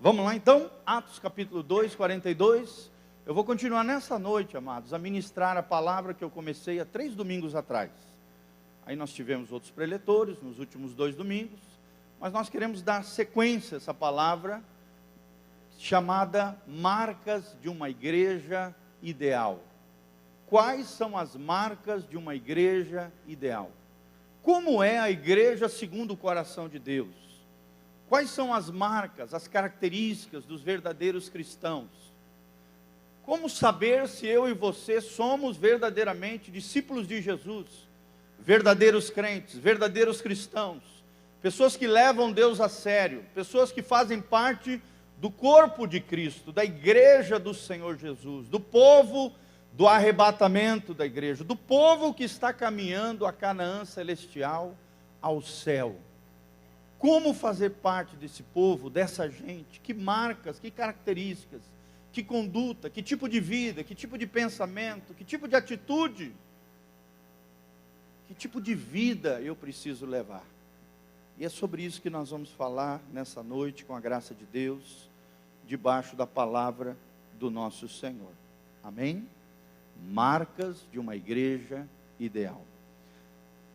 Vamos lá então, Atos capítulo 2, 42. Eu vou continuar nessa noite, amados, a ministrar a palavra que eu comecei há 3 domingos atrás. Aí nós tivemos outros preletores nos últimos 2 domingos, mas nós queremos dar sequência a essa palavra chamada Marcas de uma Igreja Ideal. Quais são as marcas de uma igreja ideal? Como é a igreja segundo o coração de Deus? Quais são as marcas, as características dos verdadeiros cristãos? Como saber se eu e você somos verdadeiramente discípulos de Jesus, verdadeiros crentes, verdadeiros cristãos, pessoas que levam Deus a sério, pessoas que fazem parte do corpo de Cristo, da igreja do Senhor Jesus, do povo do arrebatamento da igreja, do povo que está caminhando a Canaã celestial, ao céu. Como fazer parte desse povo, dessa gente? Que marcas, que características, que conduta, que tipo de vida, que tipo de pensamento, que tipo de atitude, que tipo de vida eu preciso levar? E é sobre isso que nós vamos falar nessa noite, com a graça de Deus, debaixo da palavra do nosso Senhor. Amém? Marcas de uma igreja ideal.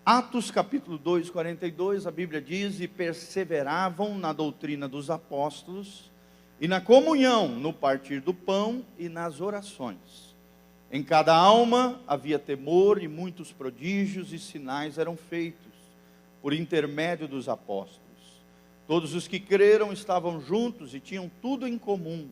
Atos capítulo 2, 42, a Bíblia diz: e perseveravam na doutrina dos apóstolos, e na comunhão, no partir do pão e nas orações. Em cada alma havia temor, e muitos prodígios e sinais eram feitos, por intermédio dos apóstolos. Todos os que creram estavam juntos e tinham tudo em comum.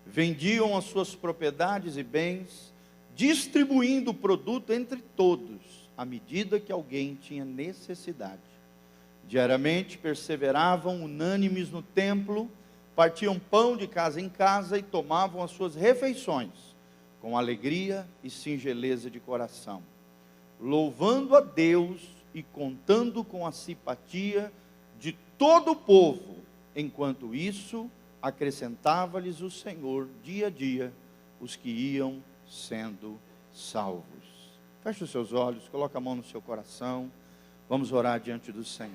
Vendiam as suas propriedades e bens, distribuindo o produto entre todos, à medida que alguém tinha necessidade. Diariamente perseveravam unânimes no templo, partiam pão de casa em casa e tomavam as suas refeições, com alegria e singeleza de coração, louvando a Deus e contando com a simpatia de todo o povo. Enquanto isso, acrescentava-lhes o Senhor dia a dia os que iam sendo salvos. Feche os seus olhos, coloca a mão no seu coração, vamos orar diante do Senhor.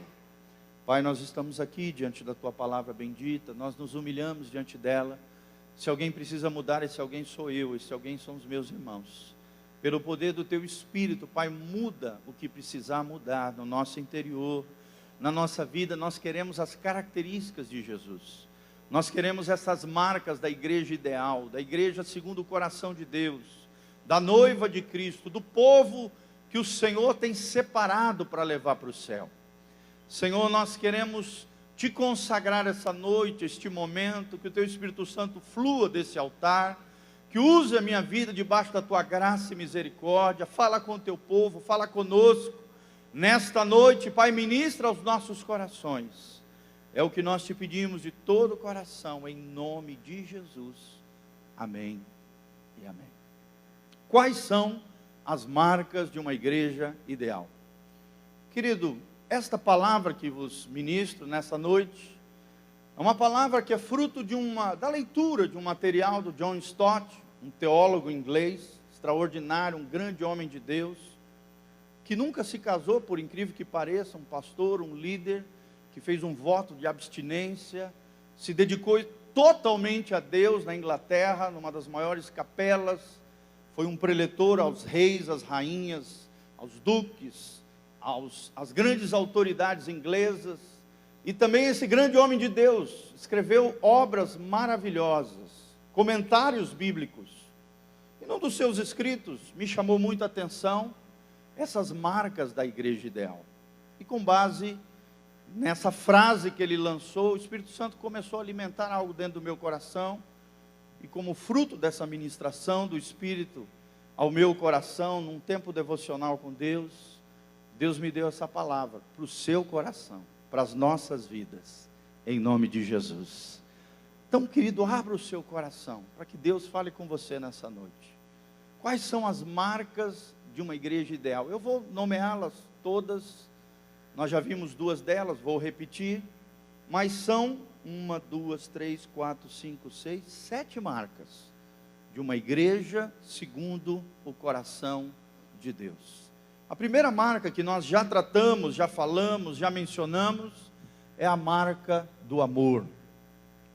Pai, nós estamos aqui diante da Tua palavra bendita, nós nos humilhamos diante dela. Se alguém precisa mudar, esse alguém sou eu, esse alguém são os meus irmãos. Pelo poder do Teu Espírito, Pai, muda o que precisar mudar no nosso interior, na nossa vida. Nós queremos as características de Jesus. Nós queremos essas marcas da igreja ideal, da igreja segundo o coração de Deus, da noiva de Cristo, do povo que o Senhor tem separado para levar para o céu. Senhor, nós queremos Te consagrar essa noite, este momento, que o Teu Espírito Santo flua desse altar, que use a minha vida debaixo da Tua graça e misericórdia. Fala com o Teu povo, fala conosco. Nesta noite, Pai, ministra aos nossos corações. É o que nós Te pedimos de todo o coração, em nome de Jesus. Amém e amém. Quais são as marcas de uma igreja ideal? Querido, esta palavra que vos ministro nessa noite, é uma palavra que é fruto da leitura de um material do John Stott, um teólogo inglês, extraordinário, um grande homem de Deus, que nunca se casou, por incrível que pareça, um pastor, um líder, que fez um voto de abstinência, se dedicou totalmente a Deus na Inglaterra, numa das maiores capelas, foi um preletor aos reis, às rainhas, aos duques, às grandes autoridades inglesas, e também esse grande homem de Deus escreveu obras maravilhosas, comentários bíblicos, e num dos seus escritos me chamou muito a atenção essas marcas da igreja ideal, e com base nessa frase que ele lançou, o Espírito Santo começou a alimentar algo dentro do meu coração, e como fruto dessa ministração do Espírito ao meu coração, num tempo devocional com Deus, Deus me deu essa palavra para o seu coração, para as nossas vidas, em nome de Jesus. Então, querido, abra o seu coração, para que Deus fale com você nessa noite. Quais são as marcas de uma igreja ideal? Eu vou nomeá-las todas. Nós já vimos 2 delas, vou repetir, mas são 1, 2, 3, 4, 5, 6, 7 marcas de uma igreja segundo o coração de Deus. A primeira marca que nós já tratamos, já falamos, já mencionamos, é a marca do amor.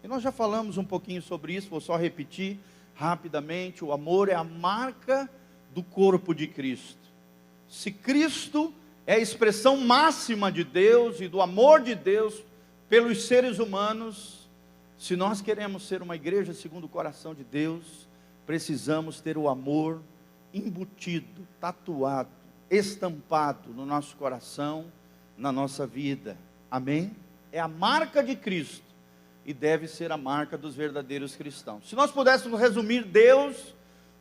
E nós já falamos um pouquinho sobre isso, vou só repetir rapidamente. O amor é a marca do corpo de Cristo. Se Cristo é a expressão máxima de Deus e do amor de Deus pelos seres humanos, se nós queremos ser uma igreja segundo o coração de Deus, precisamos ter o amor embutido, tatuado, estampado no nosso coração, na nossa vida. Amém? É a marca de Cristo e deve ser a marca dos verdadeiros cristãos. Se nós pudéssemos resumir Deus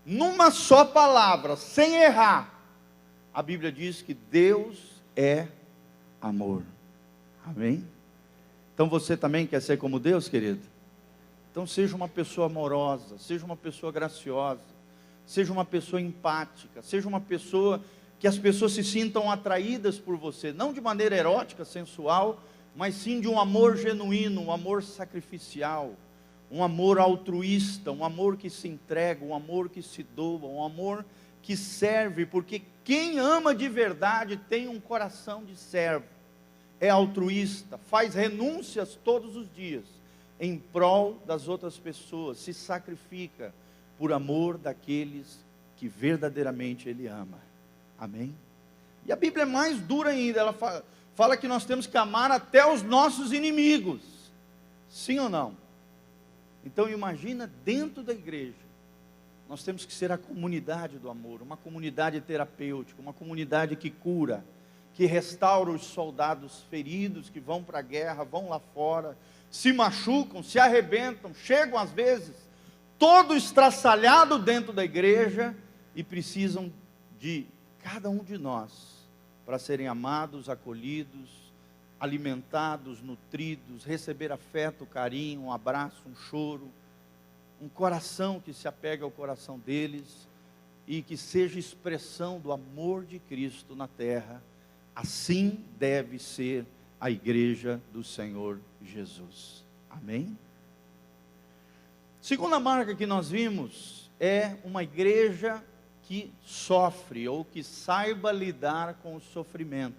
numa só palavra, sem errar, a Bíblia diz que Deus é amor. Amém? Então você também quer ser como Deus, querido? Então seja uma pessoa amorosa, seja uma pessoa graciosa, seja uma pessoa empática, seja uma pessoa que as pessoas se sintam atraídas por você, não de maneira erótica, sensual, mas sim de um amor genuíno, um amor sacrificial, um amor altruísta, um amor que se entrega, um amor que se doa, um amor que serve, porque quem ama de verdade tem um coração de servo, é altruísta, faz renúncias todos os dias, em prol das outras pessoas, se sacrifica por amor daqueles que verdadeiramente Ele ama. Amém? E a Bíblia é mais dura ainda, ela fala que nós temos que amar até os nossos inimigos. Sim ou não? Então imagina, dentro da igreja, nós temos que ser a comunidade do amor, uma comunidade terapêutica, uma comunidade que cura, que restaura os soldados feridos, que vão para a guerra, vão lá fora, se machucam, se arrebentam, chegam às vezes, todo estraçalhado dentro da igreja, e precisam de cada um de nós, para serem amados, acolhidos, alimentados, nutridos, receber afeto, carinho, um abraço, um choro, um coração que se apega ao coração deles, e que seja expressão do amor de Cristo na terra. Assim deve ser a igreja do Senhor Jesus. Amém? Segunda marca que nós vimos é uma igreja que sofre, ou que saiba lidar com o sofrimento.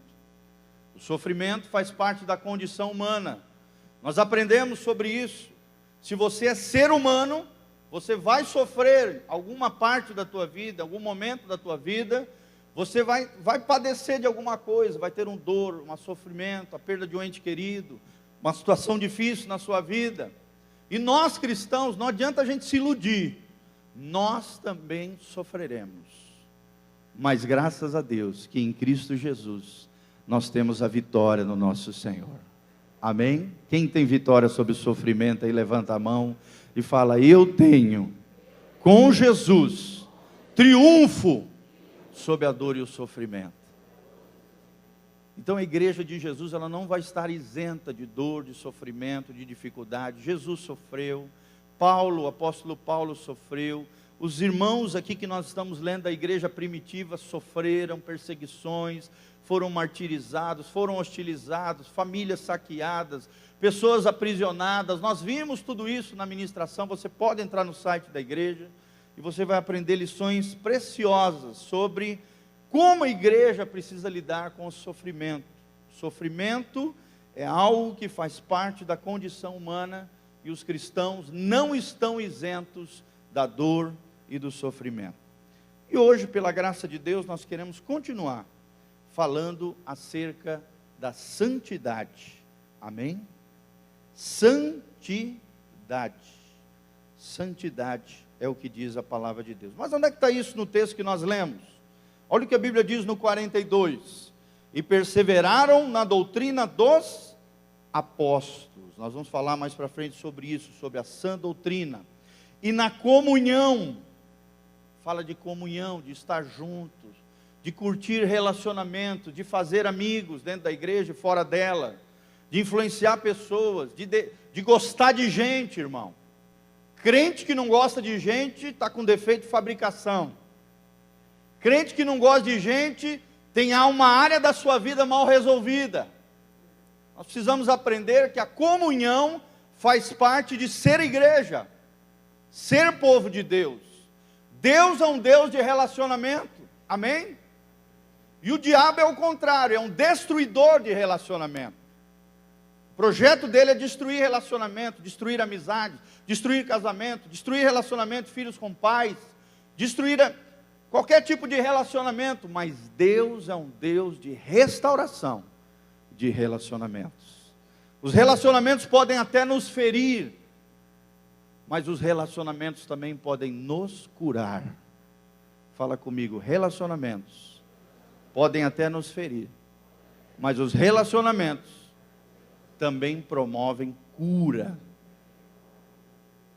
O sofrimento faz parte da condição humana. Nós aprendemos sobre isso. Se você é ser humano, você vai sofrer alguma parte da tua vida, algum momento da tua vida, você vai padecer de alguma coisa, vai ter um dor, um sofrimento, a perda de um ente querido, uma situação difícil na sua vida. E nós cristãos, não adianta a gente se iludir, nós também sofreremos, mas graças a Deus, que em Cristo Jesus, nós temos a vitória no nosso Senhor. Amém? Quem tem vitória sobre o sofrimento aí, levanta a mão e fala: eu tenho, com Jesus, triunfo sobre a dor e o sofrimento. Então a igreja de Jesus, ela não vai estar isenta de dor, de sofrimento, de dificuldade. Jesus sofreu, o apóstolo Paulo sofreu, os irmãos aqui que nós estamos lendo da igreja primitiva sofreram perseguições, foram martirizados, foram hostilizados, famílias saqueadas, pessoas aprisionadas. Nós vimos tudo isso na ministração. Você pode entrar no site da igreja e você vai aprender lições preciosas sobre como a igreja precisa lidar com o sofrimento. O sofrimento é algo que faz parte da condição humana, e os cristãos não estão isentos da dor e do sofrimento. E hoje, pela graça de Deus, nós queremos continuar falando acerca da santidade. Amém? Santidade. Santidade é o que diz a palavra de Deus. Mas onde é que está isso no texto que nós lemos? Olha o que a Bíblia diz no 42. E perseveraram na doutrina dos apóstolos. Nós vamos falar mais para frente sobre isso, sobre a sã doutrina. E na comunhão. Fala de comunhão, de estar juntos, de curtir relacionamento, de fazer amigos dentro da igreja e fora dela, de influenciar pessoas, de gostar de gente, irmão. Crente que não gosta de gente está com defeito de fabricação. Crente que não gosta de gente tem uma área da sua vida mal resolvida. Nós precisamos aprender que a comunhão faz parte de ser igreja, ser povo de Deus. Deus é um Deus de relacionamento, amém? E o diabo é o contrário, é um destruidor de relacionamento. O projeto dele é destruir relacionamento, destruir amizade, destruir casamento, destruir relacionamento, filhos com pais, destruir qualquer tipo de relacionamento. Mas Deus é um Deus de restauração de relacionamentos. Os relacionamentos podem até nos ferir, mas os relacionamentos também podem nos curar. Fala comigo, relacionamentos podem até nos ferir, mas os relacionamentos também promovem cura.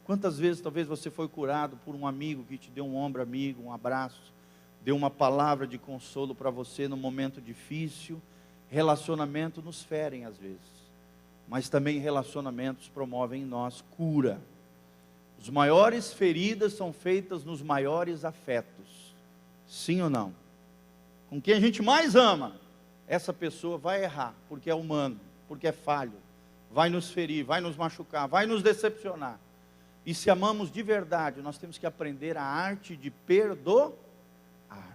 Quantas vezes talvez você foi curado por um amigo que te deu um ombro amigo, um abraço, deu uma palavra de consolo para você no momento difícil. Relacionamento nos ferem às vezes, mas também relacionamentos promovem em nós cura. As maiores feridas são feitas nos maiores afetos. Sim ou não? Com quem a gente mais ama, essa pessoa vai errar, porque é humano, porque é falho, vai nos ferir, vai nos machucar, vai nos decepcionar. E se amamos de verdade, nós temos que aprender a arte de perdoar. A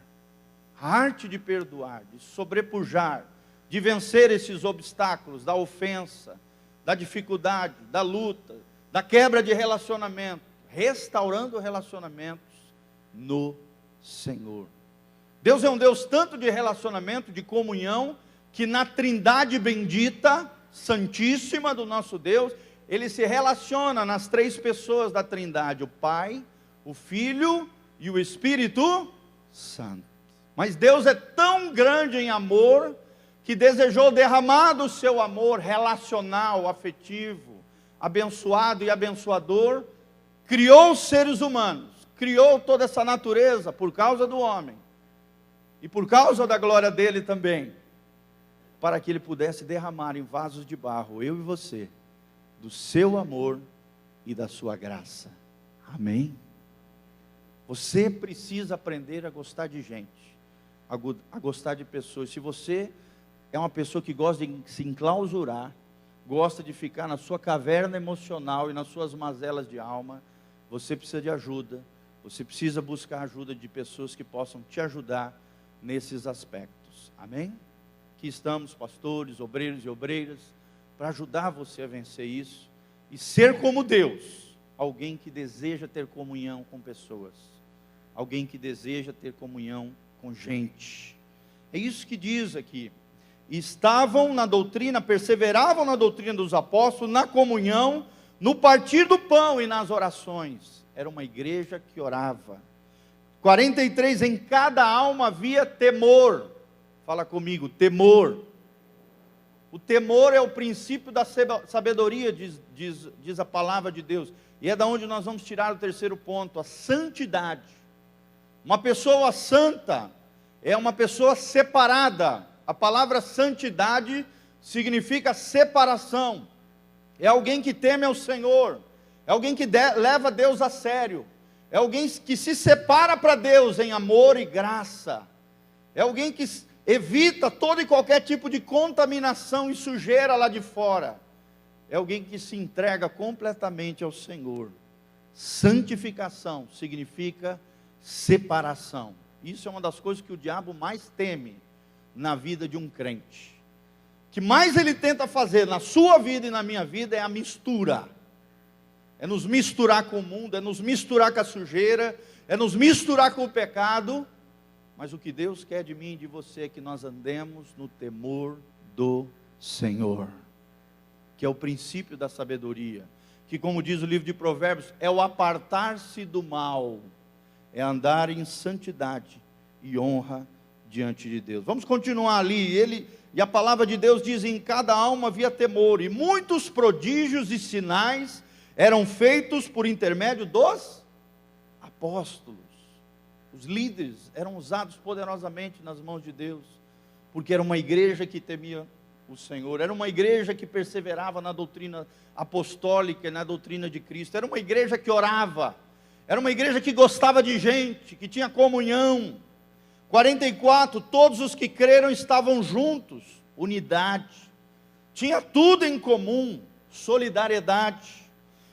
arte de perdoar, de sobrepujar, de vencer esses obstáculos da ofensa, da dificuldade, da luta, da quebra de relacionamento, restaurando relacionamentos no Senhor. Deus é um Deus tanto de relacionamento, de comunhão, que na trindade bendita, santíssima do nosso Deus, Ele se relaciona nas três pessoas da trindade, o Pai, o Filho e o Espírito Santo. Mas Deus é tão grande em amor, que desejou derramar do seu amor relacional, afetivo, abençoado e abençoador, criou os seres humanos, criou toda essa natureza por causa do homem, e por causa da glória dele também, para que ele pudesse derramar em vasos de barro, eu e você, do seu amor e da sua graça. Amém? Você precisa aprender a gostar de gente, a gostar de pessoas. Se você é uma pessoa que gosta de se enclausurar, gosta de ficar na sua caverna emocional e nas suas mazelas de alma, você precisa de ajuda, você precisa buscar a ajuda de pessoas que possam te ajudar nesses aspectos. Amém? Aqui estamos, pastores, obreiros e obreiras, para ajudar você a vencer isso e ser como Deus, alguém que deseja ter comunhão com pessoas, alguém que deseja ter comunhão com gente. É isso que diz aqui. Estavam na doutrina, perseveravam na doutrina dos apóstolos, na comunhão, no partir do pão e nas orações. Era uma igreja que orava. 43, em cada alma havia temor. Fala comigo, temor. O temor é o princípio da sabedoria, diz a palavra de Deus. E é da onde nós vamos tirar o terceiro ponto, a santidade. Uma pessoa santa é uma pessoa separada. A palavra santidade significa separação. É alguém que teme ao Senhor, é alguém que leva Deus a sério, é alguém que se separa para Deus em amor e graça, é alguém que evita todo e qualquer tipo de contaminação e sujeira lá de fora, é alguém que se entrega completamente ao Senhor. Santificação significa separação. Isso é uma das coisas que o diabo mais teme na vida de um crente. O que mais ele tenta fazer na sua vida e na minha vida é a mistura. É nos misturar com o mundo, é nos misturar com a sujeira, é nos misturar com o pecado. Mas o que Deus quer de mim e de você é que nós andemos no temor do Senhor, que é o princípio da sabedoria, que, como diz o livro de Provérbios, é o apartar-se do mal, é andar em santidade e honra diante de Deus. Vamos continuar ali. E a palavra de Deus diz: em cada alma havia temor, e muitos prodígios e sinais eram feitos por intermédio dos apóstolos. Os líderes eram usados poderosamente nas mãos de Deus, porque era uma igreja que temia o Senhor, era uma igreja que perseverava na doutrina apostólica e na doutrina de Cristo, era uma igreja que orava, era uma igreja que gostava de gente, que tinha comunhão. 44, todos os que creram estavam juntos, unidade, tinha tudo em comum, solidariedade,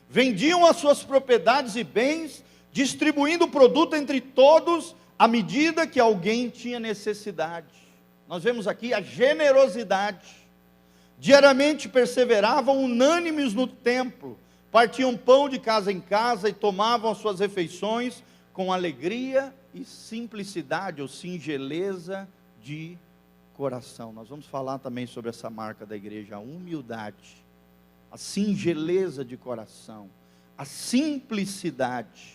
vendiam as suas propriedades e bens, distribuindo o produto entre todos, à medida que alguém tinha necessidade. Nós vemos aqui a generosidade. Diariamente perseveravam unânimes no templo, partiam pão de casa em casa e tomavam as suas refeições com alegria e simplicidade, ou singeleza de coração. Nós vamos falar também sobre essa marca da igreja, a humildade, a singeleza de coração, a simplicidade,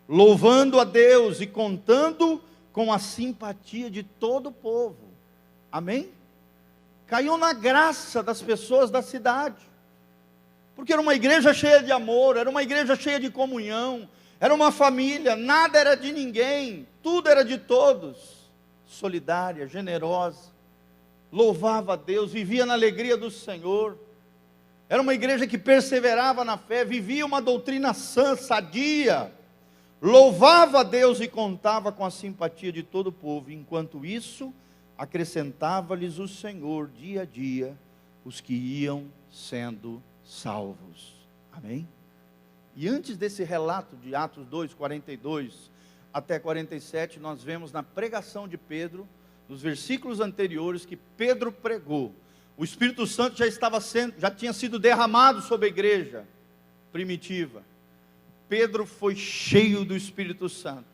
louvando a Deus e contando com a simpatia de todo o povo. Amém? Caiu na graça das pessoas da cidade, porque era uma igreja cheia de amor, era uma igreja cheia de comunhão, era uma família, nada era de ninguém, tudo era de todos, solidária, generosa, louvava a Deus, vivia na alegria do Senhor. Era uma igreja que perseverava na fé, vivia uma doutrina sã, sadia, louvava a Deus e contava com a simpatia de todo o povo. Enquanto isso, acrescentava-lhes o Senhor dia a dia os que iam sendo salvos. Amém? E antes desse relato de Atos 2, 42 até 47, nós vemos na pregação de Pedro, nos versículos anteriores, que Pedro pregou. O Espírito Santo já tinha sido derramado sobre a igreja primitiva. Pedro foi cheio do Espírito Santo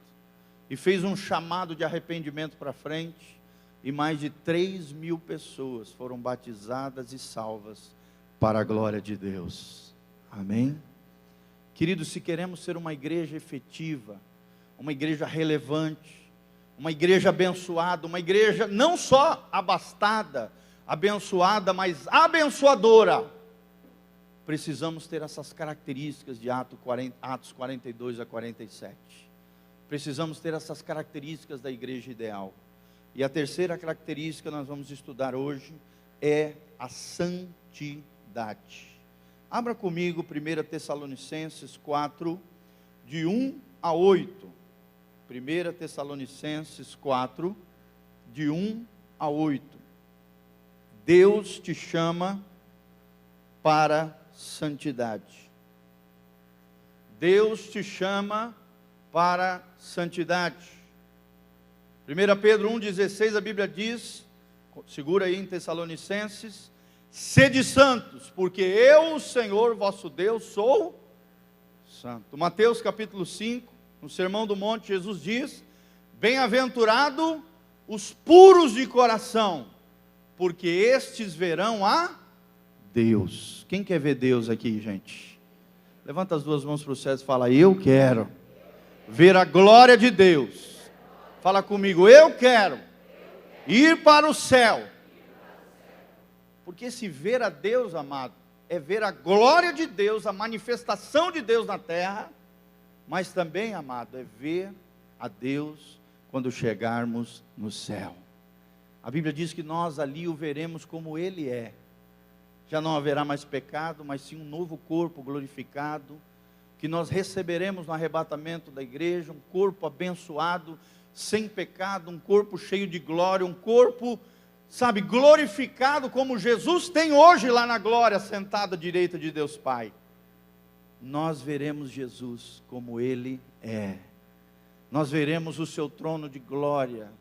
e fez um chamado de arrependimento para frente, e mais de 3.000 pessoas foram batizadas e salvas para a glória de Deus. Amém? Queridos, se queremos ser uma igreja efetiva, uma igreja relevante, uma igreja abençoada, uma igreja não só abastada, abençoada, mas abençoadora, precisamos ter essas características de Atos 42 a 47. Precisamos ter essas características da igreja ideal. E a terceira característica que nós vamos estudar hoje é a santidade. Abra comigo 1 Tessalonicenses 4, de 1 a 8. 1 Tessalonicenses 4, de 1 a 8. Deus te chama para santidade. Deus te chama para santidade. 1 Pedro 1,16, a Bíblia diz, segura aí em Tessalonicenses: sede santos, porque eu, o Senhor vosso Deus, sou santo. Mateus capítulo 5, no Sermão do Monte, Jesus diz: bem-aventurado os puros de coração, porque estes verão a Deus. Quem quer ver Deus aqui, gente? Levanta as duas mãos para o céu e fala: eu quero ver a glória de Deus. Fala comigo: eu quero ir para o céu. Porque se ver a Deus, amado, é ver a glória de Deus, a manifestação de Deus na terra, mas também, amado, é ver a Deus quando chegarmos no céu. A Bíblia diz que nós ali o veremos como Ele é. Já não haverá mais pecado, mas sim um novo corpo glorificado, que nós receberemos no arrebatamento da igreja, um corpo abençoado, sem pecado, um corpo cheio de glória, um corpo, sabe, glorificado como Jesus tem hoje lá na glória, sentado à direita de Deus Pai. Nós veremos Jesus como Ele é. Nós veremos o seu trono de glória,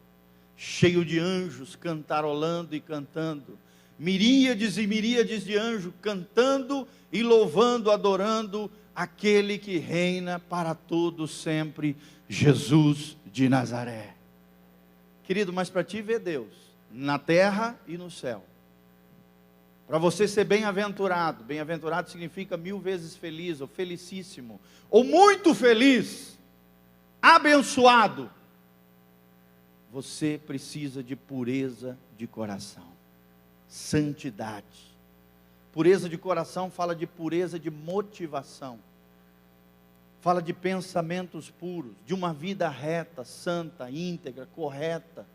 cheio de anjos cantarolando e cantando, miríades e miríades de anjos cantando e louvando, adorando aquele que reina para todos sempre, Jesus de Nazaré. Querido, mas para ti ver Deus na terra e no céu, para você ser bem-aventurado, bem-aventurado significa 1000 vezes feliz, ou felicíssimo, ou muito feliz, abençoado, você precisa de pureza de coração, santidade. Pureza de coração fala de pureza de motivação, fala de pensamentos puros, de uma vida reta, santa, íntegra, correta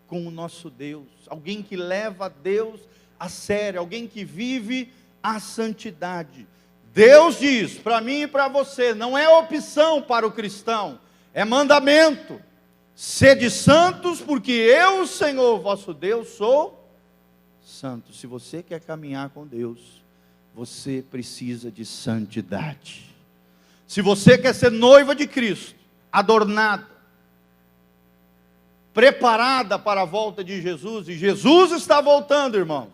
com o nosso Deus. Alguém que leva Deus a sério, alguém que vive a santidade. Deus diz para mim e para você, não é opção para o cristão, é mandamento: sede santos, porque eu, Senhor vosso Deus, sou santo. Se você quer caminhar com Deus, você precisa de santidade. Se você quer ser noiva de Cristo, adornada, preparada para a volta de Jesus, e Jesus está voltando, irmãos,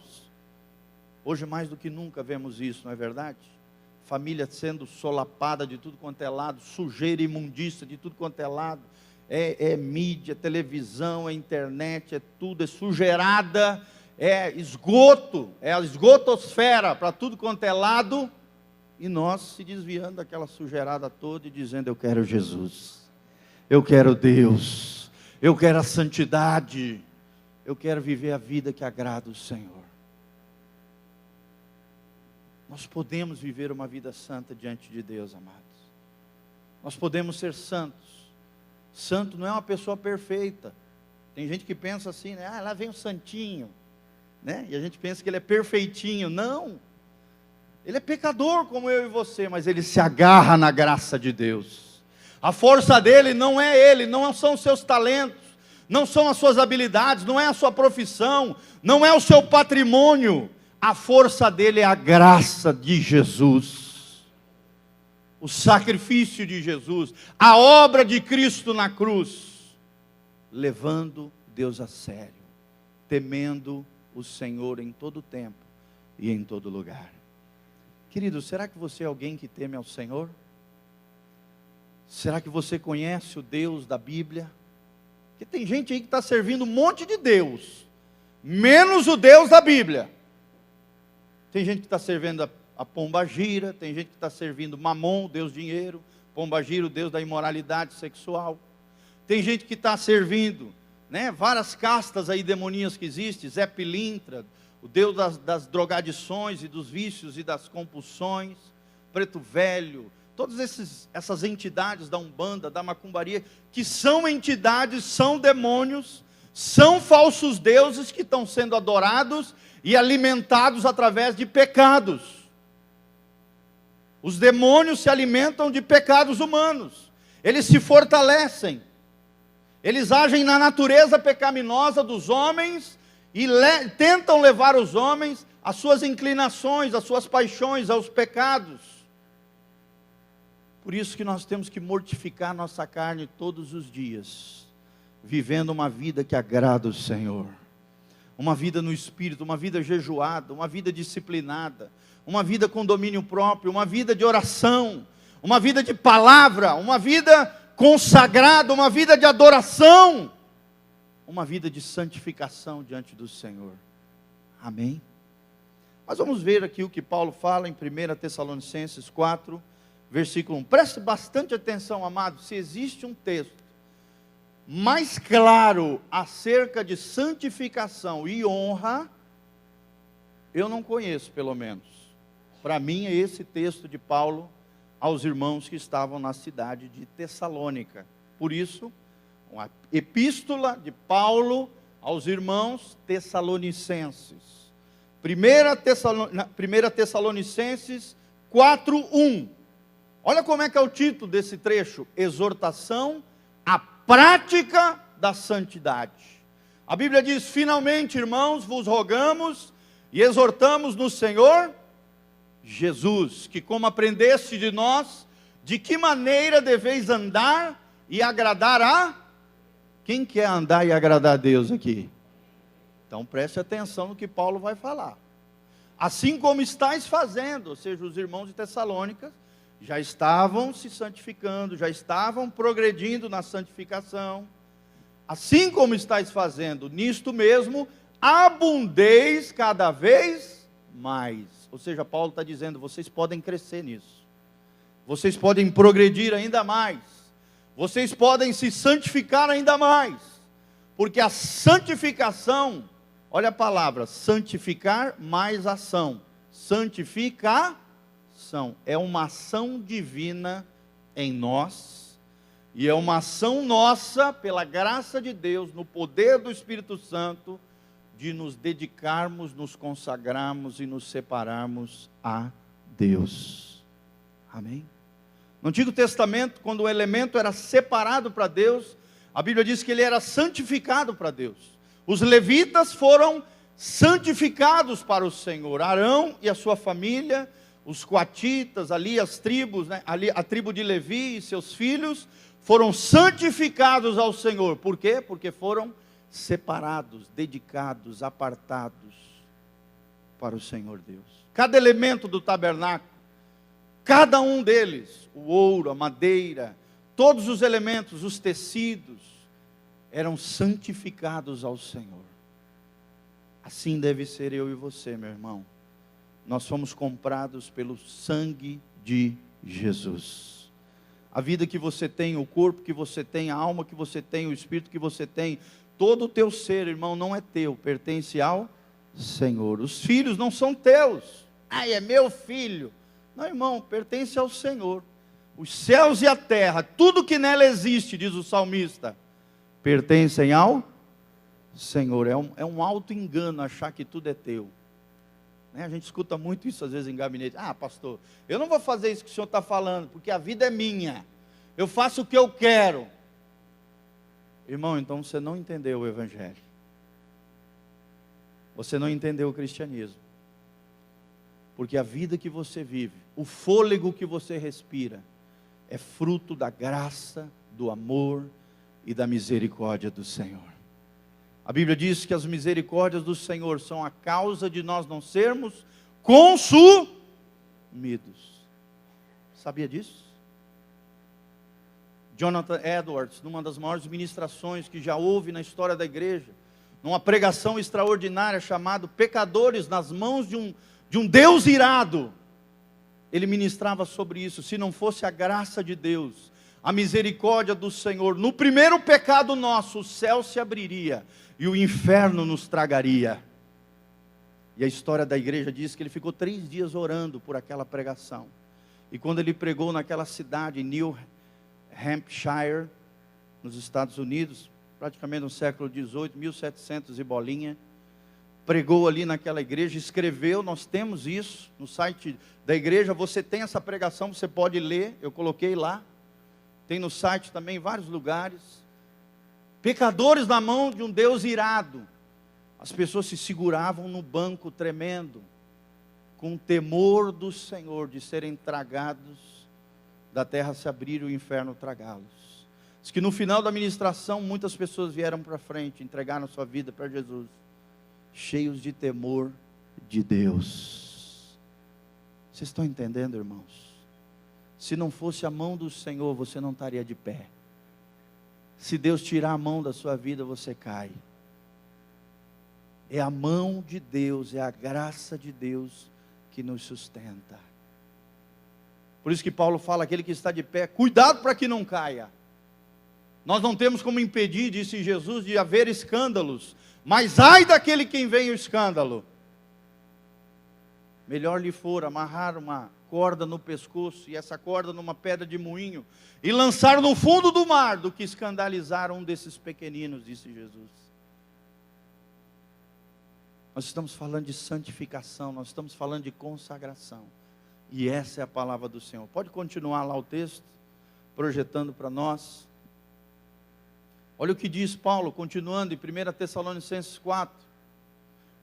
Hoje mais do que nunca vemos isso, não é verdade? Família sendo solapada de tudo quanto é lado, sujeira, imundícia de tudo quanto é lado. É mídia, televisão, é internet, é tudo, é sujeirada, é esgoto, é a esgotosfera para tudo quanto é lado. E nós se desviando daquela sujeirada toda e dizendo: eu quero Jesus, eu quero Deus, eu quero a santidade, eu quero viver a vida que agrada o Senhor. Nós podemos viver uma vida santa diante de Deus, amados. Nós podemos ser santos. Santo não é uma pessoa perfeita. Tem gente que pensa assim, né? Ah, lá vem o santinho, né? E a gente pensa que ele é perfeitinho. Não. Ele é pecador como eu e você, mas ele se agarra na graça de Deus. A força dele não é ele, não são os seus talentos, não são as suas habilidades, não é a sua profissão, não é o seu patrimônio. A força dele é a graça de Jesus, o sacrifício de Jesus, a obra de Cristo na cruz, levando Deus a sério, temendo o Senhor em todo tempo e em todo lugar. Querido, será que você é alguém que teme ao Senhor? Será que você conhece o Deus da Bíblia? Porque tem gente aí que está servindo um monte de Deus, menos o Deus da Bíblia. Tem gente que está servindo a pombagira, tem gente que está servindo Mamon, o Deus dinheiro, pombagira, o Deus da imoralidade sexual. Tem gente que está servindo, né, várias castas aí demoníacas que existem, Zé Pilintra, o Deus das drogadições e dos vícios e das compulsões, Preto Velho, todas essas entidades da Umbanda, da macumbaria, que são entidades, são demônios, são falsos deuses que estão sendo adorados e alimentados através de pecados. Os demônios se alimentam de pecados humanos, eles se fortalecem, eles agem na natureza pecaminosa dos homens e tentam levar os homens às suas inclinações, às suas paixões, aos pecados. Por isso que nós temos que mortificar nossa carne todos os dias, vivendo uma vida que agrada o Senhor, uma vida no Espírito, uma vida jejuada, uma vida disciplinada, uma vida com domínio próprio, uma vida de oração, uma vida de palavra, uma vida consagrada, uma vida de adoração, uma vida de santificação diante do Senhor. Amém? Mas vamos ver aqui o que Paulo fala em 1 Tessalonicenses 4, versículo 1. Preste bastante atenção, amado, se existe um texto mais claro acerca de santificação e honra, eu não conheço, pelo menos. Para mim é esse texto de Paulo aos irmãos que estavam na cidade de Tessalônica. Por isso, uma epístola de Paulo aos irmãos tessalonicenses. 1 Tessalonicenses 4:1. Olha como é que é o título desse trecho: exortação à prática da santidade. A Bíblia diz: finalmente, irmãos, vos rogamos e exortamos no Senhor Jesus, que como aprendeste de nós, de que maneira deveis andar e agradar a... Quem quer andar e agradar a Deus aqui? Então preste atenção no que Paulo vai falar. Assim como estáis fazendo, ou seja, os irmãos de Tessalônica já estavam se santificando, já estavam progredindo na santificação. Assim como estáis fazendo, nisto mesmo, abundeis cada vez mais. Ou seja, Paulo está dizendo, vocês podem crescer nisso. Vocês podem progredir ainda mais. Vocês podem se santificar ainda mais. Porque a santificação, olha a palavra, santificar mais ação. Santificação é uma ação divina em nós, e é uma ação nossa, pela graça de Deus, no poder do Espírito Santo, de nos dedicarmos, nos consagrarmos e nos separarmos a Deus. Amém? No Antigo Testamento, quando o elemento era separado para Deus, a Bíblia diz que ele era santificado para Deus. Os levitas foram santificados para o Senhor. Arão e a sua família, os coatitas, ali as tribos, né? Ali a tribo de Levi e seus filhos, foram santificados ao Senhor. Por quê? Porque foram separados, dedicados, apartados. para o Senhor Deus. Cada elemento do tabernáculo, cada um deles, o ouro, a madeira, todos os elementos, os tecidos, eram santificados ao Senhor. Assim deve ser eu e você, meu irmão. Nós fomos comprados pelo sangue de Jesus. A vida que você tem, o corpo que você tem, a alma que você tem, o espírito que você tem, todo o teu ser, irmão, não é teu, pertence ao Senhor. Os filhos não são teus. É meu filho. Não, irmão, pertence ao Senhor. Os céus e a terra, tudo que nela existe, diz o salmista, pertencem ao Senhor. É um alto engano achar que tudo é teu. A gente escuta muito isso às vezes em gabinete. Pastor, eu não vou fazer isso que o senhor está falando, porque a vida é minha. Eu faço o que eu quero. Irmão, então você não entendeu o Evangelho. Você não entendeu o cristianismo. Porque a vida que você vive, o fôlego que você respira, é fruto da graça, do amor e da misericórdia do Senhor. A Bíblia diz que as misericórdias do Senhor são a causa de nós não sermos consumidos. Sabia disso? Jonathan Edwards, numa das maiores ministrações que já houve na história da igreja, numa pregação extraordinária chamada Pecadores nas mãos de um Deus irado, ele ministrava sobre isso. Se não fosse a graça de Deus, a misericórdia do Senhor, no primeiro pecado nosso, o céu se abriria e o inferno nos tragaria. E a história da igreja diz que ele ficou 3 dias orando por aquela pregação. E quando ele pregou naquela cidade, em New Hampshire, nos Estados Unidos, praticamente no século XVIII, 1700 e bolinha, pregou ali naquela igreja, escreveu, nós temos isso no site da igreja, você tem essa pregação, você pode ler, eu coloquei lá, tem no site também em vários lugares. Pecadores na mão de um Deus irado. As pessoas se seguravam no banco tremendo, com o temor do Senhor de serem tragados, da terra se abrir e o inferno tragá-los. Diz que no final da ministração, muitas pessoas vieram para frente, entregaram sua vida para Jesus, cheios de temor de Deus. Vocês estão entendendo, irmãos? Se não fosse a mão do Senhor, você não estaria de pé. Se Deus tirar a mão da sua vida, você cai. É a mão de Deus, é a graça de Deus que nos sustenta. Por isso que Paulo fala, aquele que está de pé, cuidado para que não caia. Nós não temos como impedir, disse Jesus, de haver escândalos, mas ai daquele quem vem o escândalo. Melhor lhe for amarrar uma corda no pescoço e essa corda numa pedra de moinho e lançar no fundo do mar do que escandalizar um desses pequeninos, disse Jesus. Nós estamos falando de santificação, nós estamos falando de consagração, e essa é a palavra do Senhor. Pode continuar lá o texto, projetando para nós. Olha o que diz Paulo, continuando em 1 Tessalonicenses 4,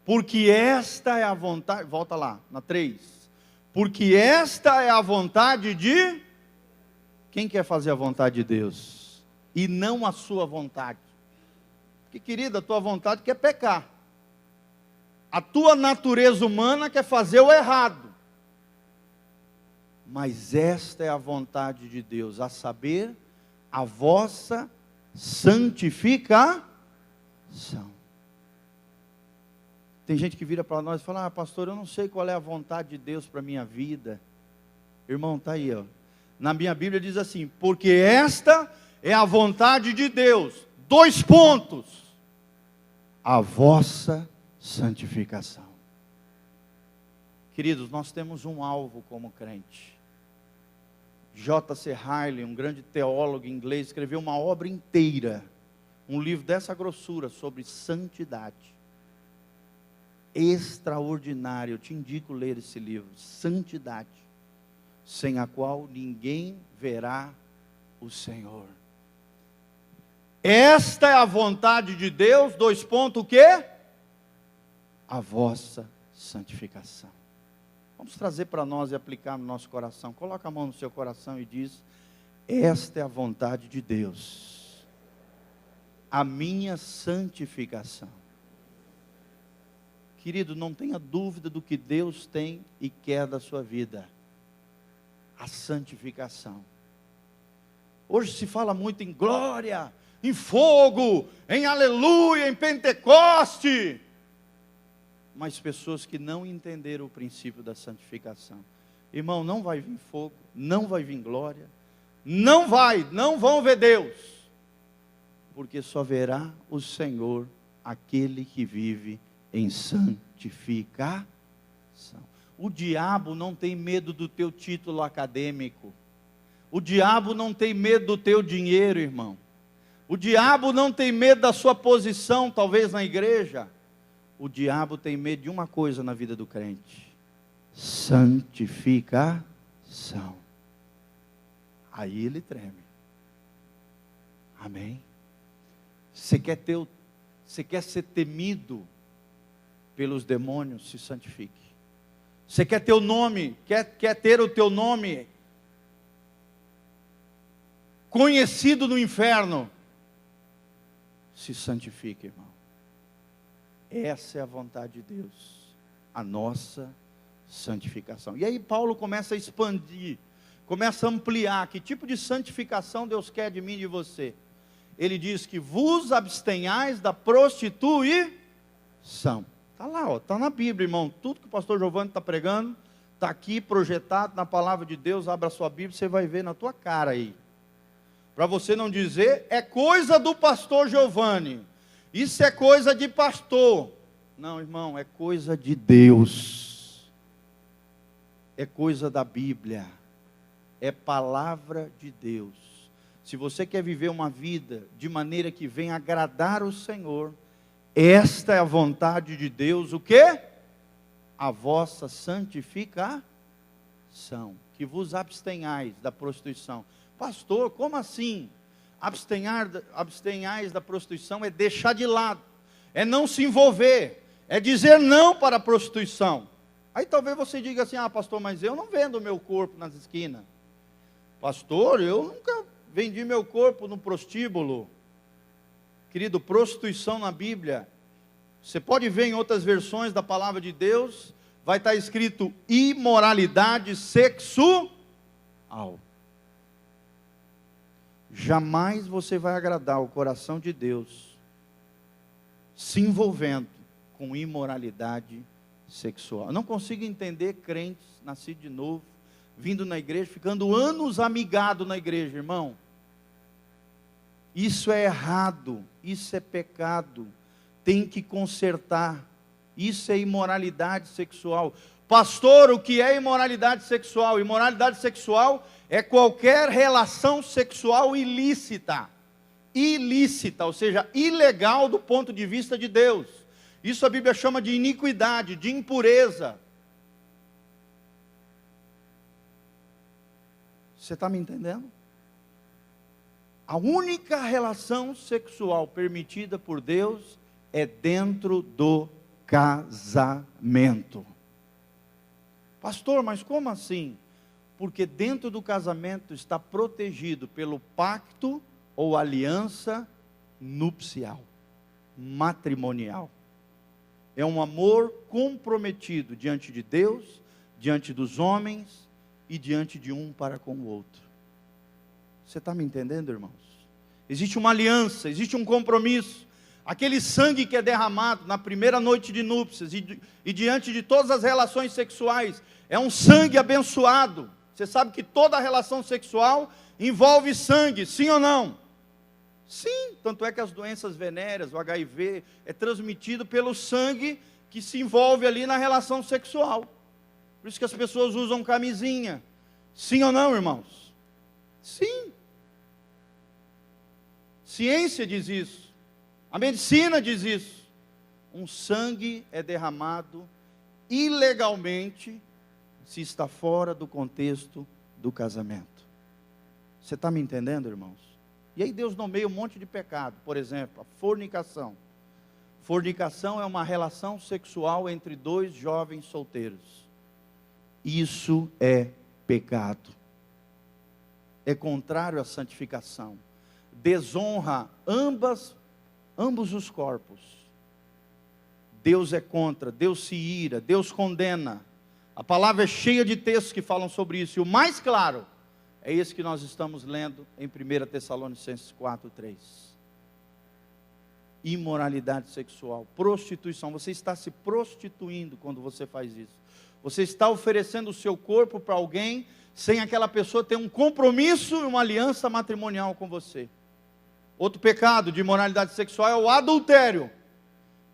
porque esta é a vontade, volta lá, na 3, porque esta é a vontade de, quem quer fazer a vontade de Deus? E não a sua vontade. Porque, querida, a tua vontade quer pecar. A tua natureza humana quer fazer o errado. Mas esta é a vontade de Deus, a saber, a vossa santificação. Tem gente que vira para nós e fala, pastor, eu não sei qual é a vontade de Deus para a minha vida. Irmão, está aí, ó. Na minha Bíblia diz assim, porque esta é a vontade de Deus, 2 pontos, a vossa santificação. Queridos, nós temos um alvo como crente. J.C. Ryle, um grande teólogo inglês, escreveu uma obra inteira, um livro dessa grossura, sobre santidade. Extraordinário, eu te indico ler esse livro, Santidade, sem a qual ninguém verá o Senhor. Esta é a vontade de Deus, 2 pontos, o quê? A vossa santificação. Vamos trazer para nós e aplicar no nosso coração. Coloca a mão no seu coração e diz, esta é a vontade de Deus, a minha santificação. Querido, não tenha dúvida do que Deus tem e quer da sua vida: a santificação. Hoje se fala muito em glória, em fogo, em aleluia, em Pentecoste, mas pessoas que não entenderam o princípio da santificação. Irmão, não vai vir fogo, não vai vir glória, não vão ver Deus, porque só verá o Senhor aquele que vive em santificação. O diabo não tem medo do teu título acadêmico, o diabo não tem medo do teu dinheiro, irmão, o diabo não tem medo da sua posição, talvez na igreja. O diabo tem medo de uma coisa na vida do crente: santificação. Aí ele treme. Amém? Você quer ser temido pelos demônios? Se santifique. Você quer ter o nome, quer ter o teu nome conhecido no inferno? Se santifique, irmão. Essa é a vontade de Deus, a nossa santificação. E aí Paulo começa a expandir, começa a ampliar que tipo de santificação Deus quer de mim e de você. Ele diz que vos abstenhais da prostituição. Está lá, está na Bíblia, irmão. Tudo que o pastor Giovanni está pregando, está aqui projetado na palavra de Deus. Abra a sua Bíblia, você vai ver na tua cara aí. Para você não dizer, é coisa do pastor Giovanni, isso é coisa de pastor. Não, irmão, é coisa de Deus. É coisa da Bíblia. É palavra de Deus. Se você quer viver uma vida de maneira que venha agradar o Senhor, esta é a vontade de Deus. O quê? A vossa santificação. Que vos abstenhais da prostituição. Pastor, como assim? Abstenhais da prostituição é deixar de lado, é não se envolver, é dizer não para a prostituição. Aí talvez você diga assim: ah, pastor, mas eu não vendo o meu corpo nas esquinas. Pastor, eu nunca vendi meu corpo no prostíbulo. Querido, prostituição na Bíblia, você pode ver em outras versões da palavra de Deus, vai estar escrito imoralidade sexual. Jamais você vai agradar o coração de Deus se envolvendo com imoralidade sexual. Eu não consigo entender crentes nascidos de novo, vindo na igreja, ficando anos amigado na igreja, irmão. Isso é errado, isso é pecado, tem que consertar. Isso é imoralidade sexual. Pastor, o que é imoralidade sexual? Imoralidade sexual é qualquer relação sexual ilícita, ou seja, ilegal do ponto de vista de Deus. Isso a Bíblia chama de iniquidade, de impureza. Você está me entendendo? A única relação sexual permitida por Deus é dentro do casamento. Pastor, mas como assim? Porque dentro do casamento está protegido pelo pacto ou aliança nupcial, matrimonial. É um amor comprometido diante de Deus, diante dos homens e diante de um para com o outro. Você está me entendendo, irmãos? Existe uma aliança, existe um compromisso. Aquele sangue que é derramado na primeira noite de núpcias e diante de todas as relações sexuais, é um sangue abençoado. Você sabe que toda relação sexual envolve sangue, sim ou não? Sim, tanto é que as doenças venéreas, o HIV, é transmitido pelo sangue que se envolve ali na relação sexual. Por isso que as pessoas usam camisinha. Sim ou não, irmãos? Sim. Ciência diz isso. A medicina diz isso. Um sangue é derramado ilegalmente se está fora do contexto do casamento. Você está me entendendo, irmãos? E aí Deus nomeia um monte de pecado. Por exemplo, a fornicação. Fornicação é uma relação sexual entre dois jovens solteiros. Isso é pecado. É contrário à santificação. Desonra ambos os corpos. Deus é contra, Deus se ira, Deus condena. A palavra é cheia de textos que falam sobre isso. E o mais claro é esse que nós estamos lendo em 1 Tessalonicenses 4:3. Imoralidade sexual, prostituição. Você está se prostituindo quando você faz isso. Você está oferecendo o seu corpo para alguém sem aquela pessoa ter um compromisso e uma aliança matrimonial com você. Outro pecado de imoralidade sexual é o adultério.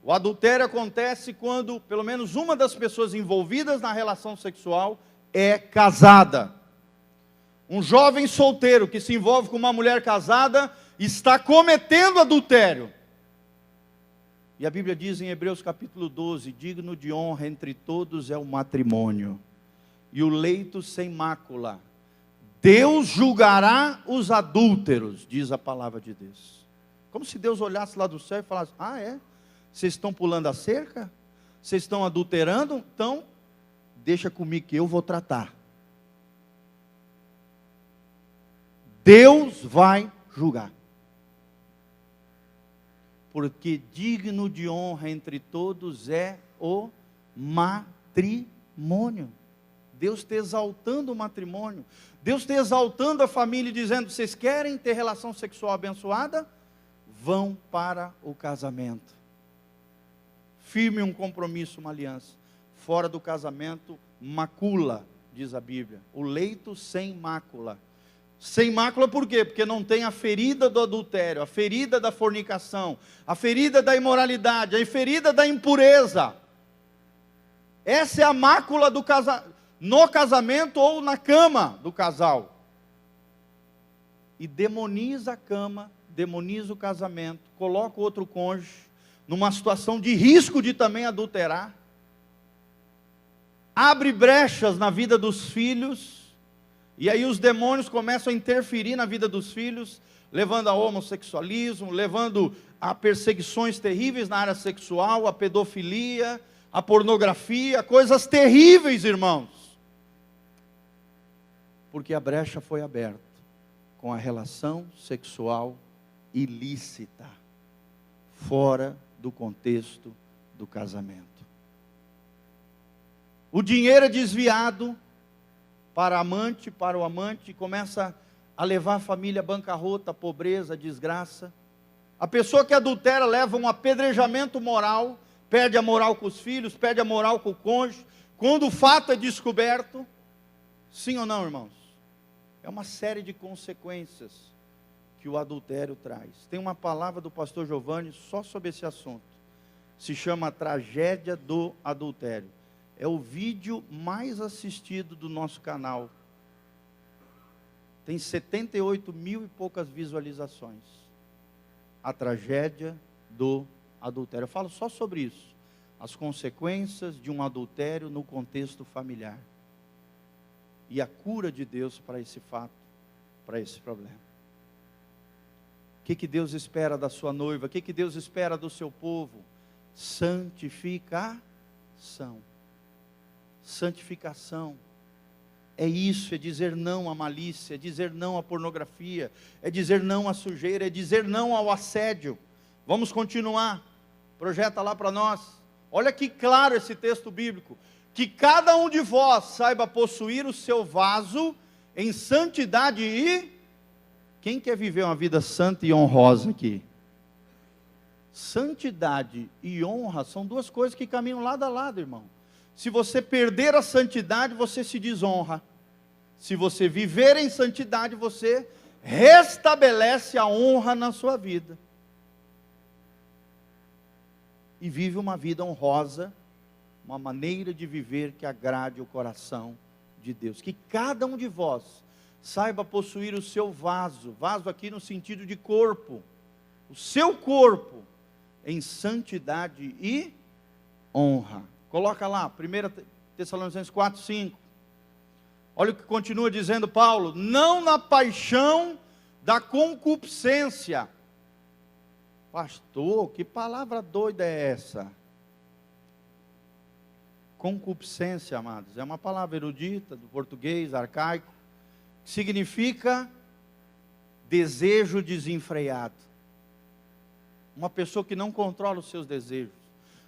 O adultério acontece quando pelo menos uma das pessoas envolvidas na relação sexual é casada. Um jovem solteiro que se envolve com uma mulher casada está cometendo adultério. E a Bíblia diz em Hebreus capítulo 12, digno de honra entre todos é o matrimônio, e o leito sem mácula. Deus julgará os adúlteros, diz a palavra de Deus. Como se Deus olhasse lá do céu e falasse, ah é? Vocês estão pulando a cerca? Vocês estão adulterando? Então, deixa comigo que eu vou tratar. Deus vai julgar. Porque digno de honra entre todos é o matrimônio. Deus está exaltando o matrimônio. Deus está exaltando a família e dizendo, vocês querem ter relação sexual abençoada? Vão para o casamento. Firme um compromisso, uma aliança. Fora do casamento, macula, diz a Bíblia. O leito sem mácula. Sem mácula por quê? Porque não tem a ferida do adultério, a ferida da fornicação, a ferida da imoralidade, a ferida da impureza. Essa é a mácula do no casamento ou na cama do casal. E demoniza a cama, demoniza o casamento, coloca o outro cônjuge numa situação de risco de também adulterar. Abre brechas na vida dos filhos. E aí os demônios começam a interferir na vida dos filhos, levando ao homossexualismo, levando a perseguições terríveis na área sexual, a pedofilia, a pornografia, coisas terríveis, irmãos. Porque a brecha foi aberta com a relação sexual ilícita, fora do contexto do casamento. O dinheiro é desviado para o amante, começa a levar a família à bancarrota, à pobreza, à desgraça. A pessoa que adultera leva um apedrejamento moral, perde a moral com os filhos, perde a moral com o cônjuge. Quando o fato é descoberto, sim ou não, irmãos? É uma série de consequências que o adultério traz. Tem uma palavra do pastor Giovanni só sobre esse assunto. Se chama Tragédia do Adultério. É o vídeo mais assistido do nosso canal. Tem 78 mil e poucas visualizações. A tragédia do adultério. Eu falo só sobre isso. As consequências de um adultério no contexto familiar. E a cura de Deus para esse fato, para esse problema. O que Deus espera da sua noiva? O que Deus espera do seu povo? Santificação. Santificação. É isso, é dizer não à malícia, é dizer não à pornografia, é dizer não à sujeira, é dizer não ao assédio. Vamos continuar. Projeta lá para nós. Olha que claro esse texto bíblico. Que cada um de vós saiba possuir o seu vaso em santidade e... Quem quer viver uma vida santa e honrosa aqui? Santidade e honra são duas coisas que caminham lado a lado, irmão. Se você perder a santidade, você se desonra. Se você viver em santidade, você restabelece a honra na sua vida. E vive uma vida honrosa, uma maneira de viver que agrade o coração de Deus. Que cada um de vós saiba possuir o seu vaso, vaso aqui no sentido de corpo, o seu corpo em santidade e honra. Coloca lá, 1 Tessalonicenses 4, 5. Olha o que continua dizendo Paulo. Não na paixão da concupiscência. Pastor, que palavra doida é essa? Concupiscência, amados, é uma palavra erudita, do português, arcaico, que significa desejo desenfreado. Uma pessoa que não controla os seus desejos.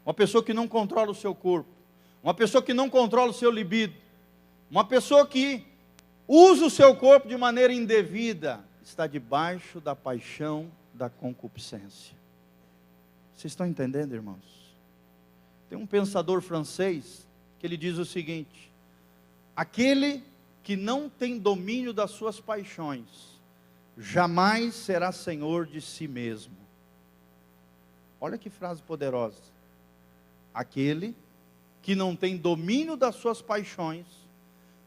uma pessoa que não controla o seu corpo, uma pessoa que não controla o seu libido, uma pessoa que usa o seu corpo de maneira indevida, está debaixo da paixão da concupiscência. Vocês estão entendendo, irmãos? Tem um pensador francês que ele diz o seguinte: aquele que não tem domínio das suas paixões, jamais será senhor de si mesmo. Olha que frase poderosa. Aquele que não tem domínio das suas paixões,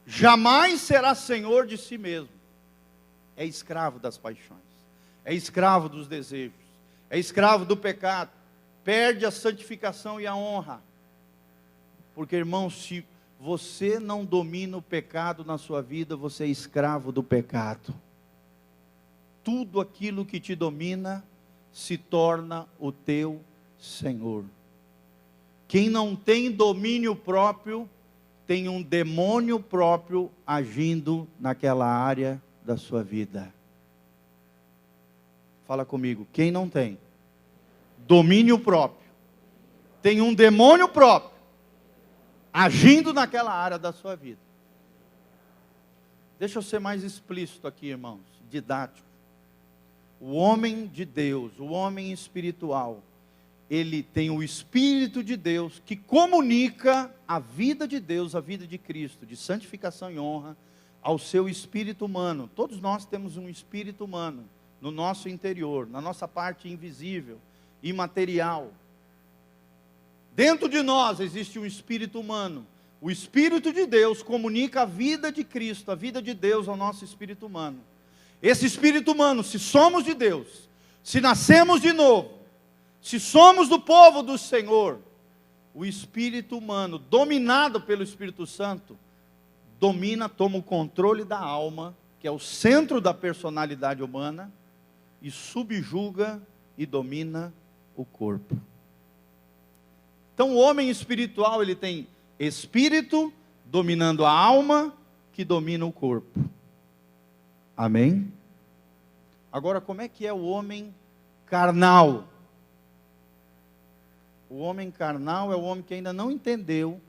jamais será senhor de si mesmo. É escravo das paixões, é escravo dos desejos, é escravo do pecado, perde a santificação e a honra. Porque, irmão, se você não domina o pecado na sua vida, você é escravo do pecado. Tudo aquilo que te domina se torna o teu senhor. Quem não tem domínio próprio, tem um demônio próprio agindo naquela área da sua vida. Fala comigo, quem não tem domínio próprio, tem um demônio próprio agindo naquela área da sua vida. Deixa eu ser mais explícito aqui, irmãos, didático. O homem de Deus, o homem espiritual, ele tem o Espírito de Deus que comunica a vida de Deus, a vida de Cristo, de santificação e honra, ao seu espírito humano. Todos nós temos um espírito humano no nosso interior, na nossa parte invisível, imaterial. Dentro de nós existe um espírito humano. O Espírito de Deus comunica a vida de Cristo, a vida de Deus ao nosso espírito humano. Esse espírito humano, se somos de Deus, se nascemos de novo, se somos do povo do Senhor, o espírito humano, dominado pelo Espírito Santo, domina, toma o controle da alma, que é o centro da personalidade humana, e subjuga e domina o corpo. Então o homem espiritual, ele tem espírito dominando a alma, que domina o corpo. Amém? Agora, como é que é o homem carnal? O homem carnal é o homem que ainda não entendeu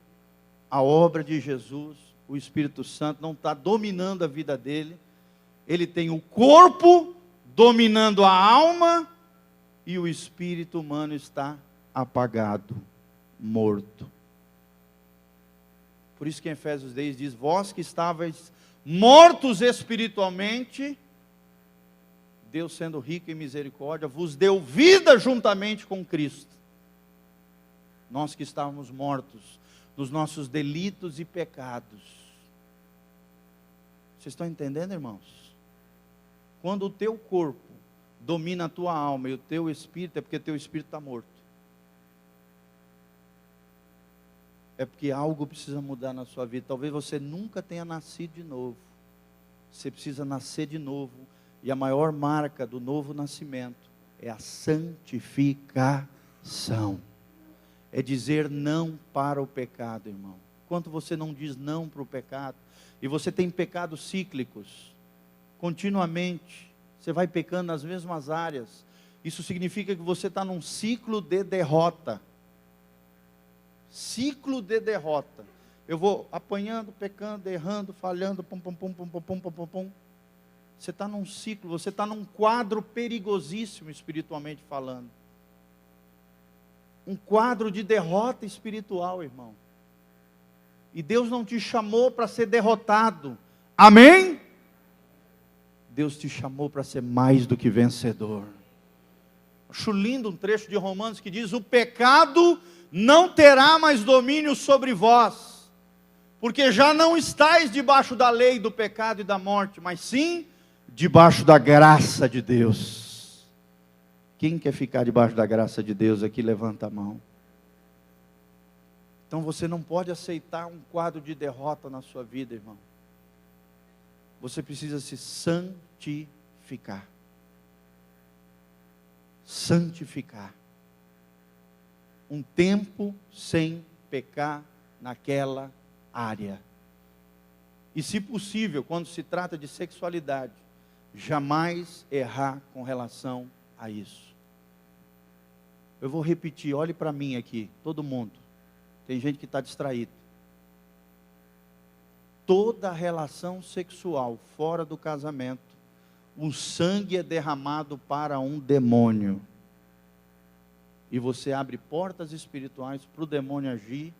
a obra de Jesus. O Espírito Santo não está dominando a vida dele. Ele tem o corpo dominando a alma e o espírito humano está apagado, morto. Por isso que em Efésios 10 diz: vós que estavais mortos espiritualmente, Deus sendo rico em misericórdia, vos deu vida juntamente com Cristo. Nós que estávamos mortos nos nossos delitos e pecados. Vocês estão entendendo, irmãos? Quando o teu corpo domina a tua alma e o teu espírito, é porque teu espírito está morto. É porque algo precisa mudar na sua vida. Talvez você nunca tenha nascido de novo. Você precisa nascer de novo. E a maior marca do novo nascimento é a santificação. É dizer não para o pecado, irmão. Enquanto você não diz não para o pecado, e você tem pecados cíclicos, continuamente, você vai pecando nas mesmas áreas, isso significa que você está num ciclo de derrota. Ciclo de derrota. Eu vou apanhando, pecando, errando, falhando, pum, pum, pum, pum, pum, pum, pum, pum, pum. Você está num ciclo, você está num quadro perigosíssimo espiritualmente falando. Um quadro de derrota espiritual, irmão. E Deus não te chamou para ser derrotado. Amém? Deus te chamou para ser mais do que vencedor. Acho lindo um trecho de Romanos que diz: o pecado não terá mais domínio sobre vós, porque já não estáis debaixo da lei do pecado e da morte, mas sim debaixo da graça de Deus. Quem quer ficar debaixo da graça de Deus aqui, levanta a mão. Então você não pode aceitar um quadro de derrota na sua vida, irmão. Você precisa se santificar. Santificar. Um tempo sem pecar naquela área. E se possível, quando se trata de sexualidade, jamais errar com relação a isso. Eu vou repetir, olhe para mim aqui, todo mundo. Tem gente que está distraído. Toda relação sexual fora do casamento, o sangue é derramado para um demônio. E você abre portas espirituais para o demônio agir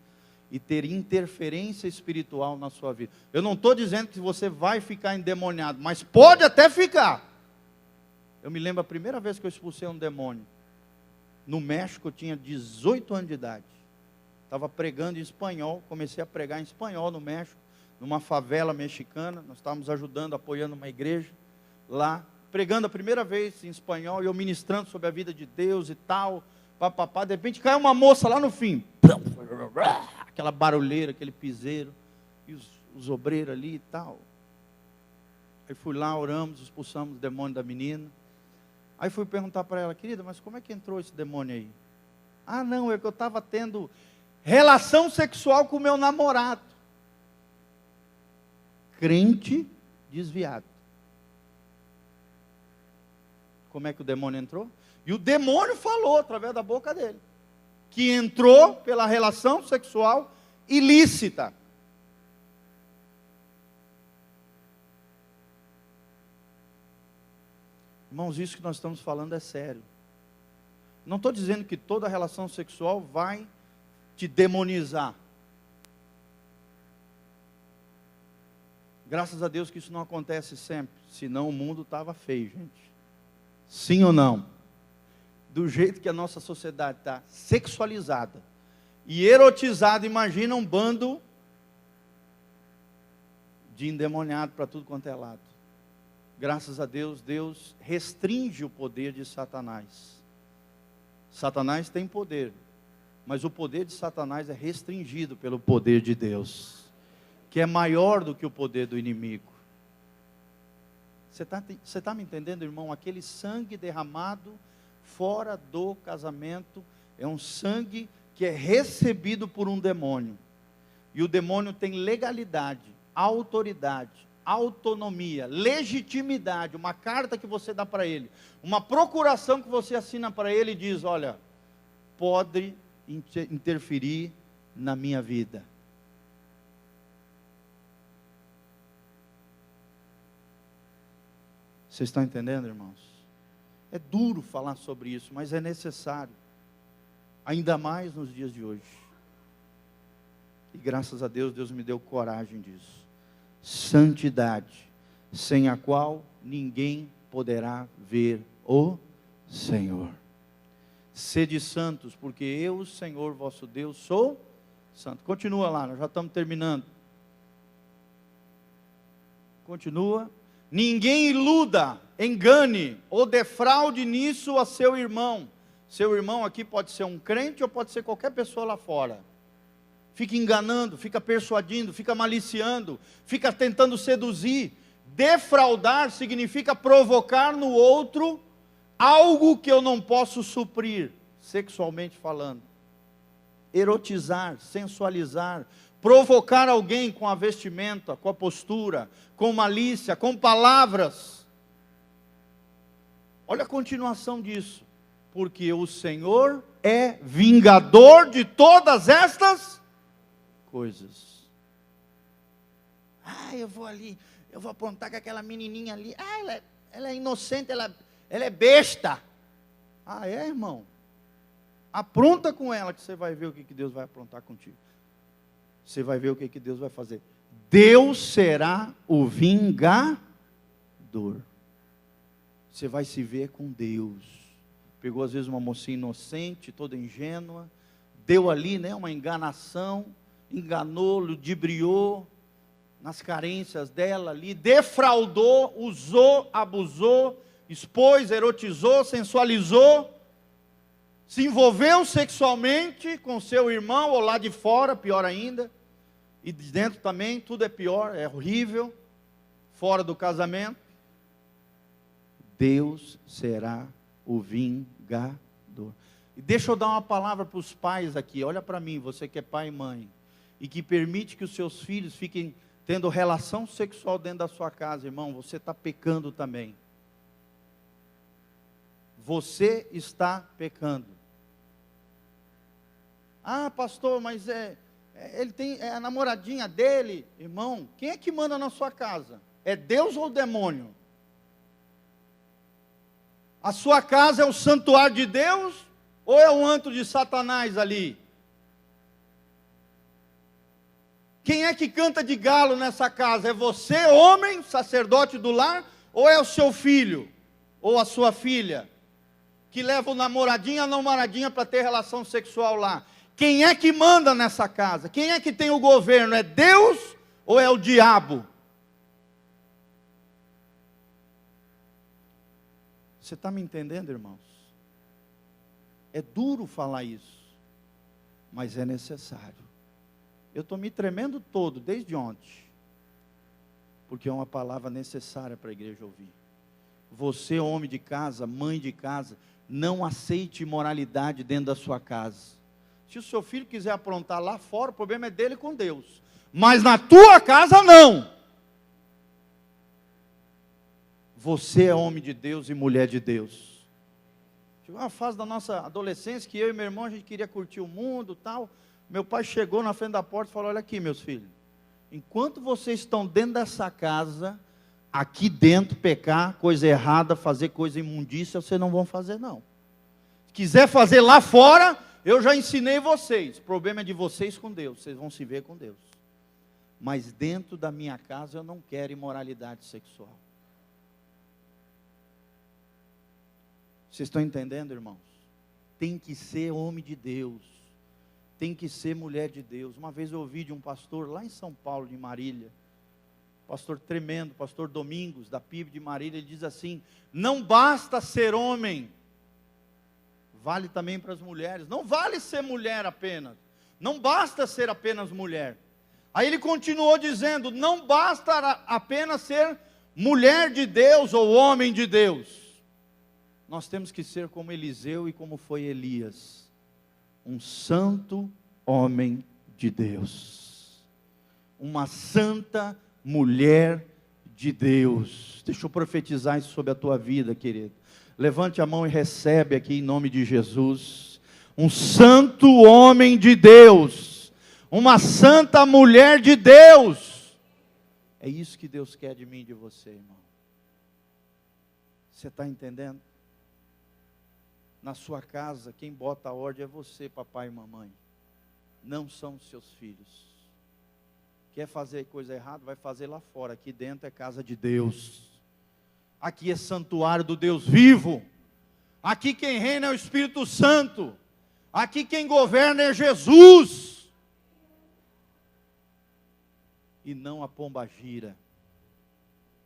e ter interferência espiritual na sua vida. Eu não estou dizendo que você vai ficar endemoniado, mas pode até ficar. Eu me lembro a primeira vez que eu expulsei um demônio. No México eu tinha 18 anos de idade. Estava pregando em espanhol, comecei a pregar em espanhol no México, numa favela mexicana. Nós estávamos ajudando, apoiando uma igreja lá, pregando a primeira vez em espanhol, e eu ministrando sobre a vida de Deus e tal, papapá. De repente caiu uma moça lá no fim, aquela barulheira, aquele piseiro, e os obreiros ali e tal. Aí fui lá, oramos, expulsamos o demônio da menina. Aí fui perguntar para ela: querida, mas como é que entrou esse demônio aí? Ah, não, é que eu estava tendo relação sexual com o meu namorado. Crente desviado. Como é que o demônio entrou? E o demônio falou através da boca dele, que entrou pela relação sexual ilícita. Irmãos, isso que nós estamos falando é sério. Não estou dizendo que toda relação sexual vai te demonizar. Graças a Deus que isso não acontece sempre, senão o mundo estava feio, gente. Sim ou não? Do jeito que a nossa sociedade está sexualizada e erotizada, imagina um bando de endemoniado para tudo quanto é lado. Graças a Deus, Deus restringe o poder de Satanás. Satanás tem poder, mas o poder de Satanás é restringido pelo poder de Deus, que é maior do que o poder do inimigo. Você está me entendendo, irmão? Aquele sangue derramado fora do casamento é um sangue que é recebido por um demônio. E o demônio tem legalidade, autoridade, autonomia, legitimidade, uma carta que você dá para ele, uma procuração que você assina para ele e diz: olha, pode interferir na minha vida. Vocês estão entendendo, irmãos? É duro falar sobre isso, mas é necessário, ainda mais nos dias de hoje. E graças a Deus, Deus me deu coragem disso. Santidade, sem a qual ninguém poderá ver o Senhor. Sede santos, porque eu, Senhor vosso Deus, sou santo. Continua lá, nós já estamos terminando. Continua. Ninguém iluda, engane ou defraude nisso a seu irmão. Seu irmão aqui pode ser um crente ou pode ser qualquer pessoa lá fora. Fica enganando, fica persuadindo, fica maliciando, fica tentando seduzir. Defraudar significa provocar no outro algo que eu não posso suprir, sexualmente falando. Erotizar, sensualizar, provocar alguém com a vestimenta, com a postura, com malícia, com palavras. Olha a continuação disso. Porque o Senhor é vingador de todas estas coisas. Ah, eu vou ali, eu vou apontar com aquela menininha ali. Ah, ela é inocente, ela é besta. Ah, é, irmão? Apronta com ela que você vai ver o que Deus vai aprontar contigo. Você vai ver o que Deus vai fazer. Deus será o vingador. Você vai se ver com Deus. Pegou às vezes uma mocinha inocente, toda ingênua, deu ali, né, uma enganação, enganou, ludibriou nas carências dela ali, defraudou, usou, abusou, expôs, erotizou, sensualizou, se envolveu sexualmente com seu irmão, ou lá de fora, pior ainda, e de dentro também, tudo é pior, é horrível, fora do casamento. Deus será o vingador. E deixa eu dar uma palavra para os pais aqui, olha para mim, você que é pai e mãe, e que permite que os seus filhos fiquem tendo relação sexual dentro da sua casa, irmão, você está pecando também. Você está pecando. Ah, pastor, mas ele tem a namoradinha dele. Irmão, quem é que manda na sua casa? É Deus ou o demônio? A sua casa é o santuário de Deus ou é o antro de Satanás ali? Quem é que canta de galo nessa casa? É você, homem, sacerdote do lar, ou é o seu filho, ou a sua filha, que leva o namoradinho, a namoradinha para ter relação sexual lá? Quem é que manda nessa casa? Quem é que tem o governo? É Deus ou é o diabo? Você está me entendendo, irmãos? É duro falar isso, mas é necessário. Eu estou me tremendo todo, desde ontem, porque é uma palavra necessária para a igreja ouvir. Você, homem de casa, mãe de casa, não aceite imoralidade dentro da sua casa. Se o seu filho quiser aprontar lá fora, o problema é dele com Deus. Mas na tua casa, não. Você é homem de Deus e mulher de Deus. Chegou uma fase da nossa adolescência que eu e meu irmão, a gente queria curtir o mundo e tal. Meu pai chegou na frente da porta e falou: olha aqui, meus filhos, enquanto vocês estão dentro dessa casa, aqui dentro pecar, coisa errada, fazer coisa imundícia, vocês não vão fazer não. Se quiser fazer lá fora, eu já ensinei vocês. O problema é de vocês com Deus, vocês vão se ver com Deus. Mas dentro da minha casa eu não quero imoralidade sexual. Vocês estão entendendo, irmãos? Tem que ser homem de Deus. Tem que ser mulher de Deus. Uma vez eu ouvi de um pastor lá em São Paulo, de Marília, pastor tremendo, pastor Domingos, da PIB de Marília, ele diz assim: não basta ser homem, vale também para as mulheres, não vale ser mulher apenas, não basta ser apenas mulher. Aí ele continuou dizendo: não basta apenas ser mulher de Deus ou homem de Deus, nós temos que ser como Eliseu e como foi Elias, um santo homem de Deus, uma santa mulher de Deus. Deixa eu profetizar isso sobre a tua vida, querido. Levante a mão e recebe aqui em nome de Jesus. Um santo homem de Deus, uma santa mulher de Deus. É isso que Deus quer de mim e de você, irmão. Você está entendendo? Na sua casa, quem bota a ordem é você, papai e mamãe. Não são os seus filhos. Quer fazer coisa errada, vai fazer lá fora. Aqui dentro é casa de Deus. Aqui é santuário do Deus vivo. Aqui quem reina é o Espírito Santo. Aqui quem governa é Jesus. E não a pombagira,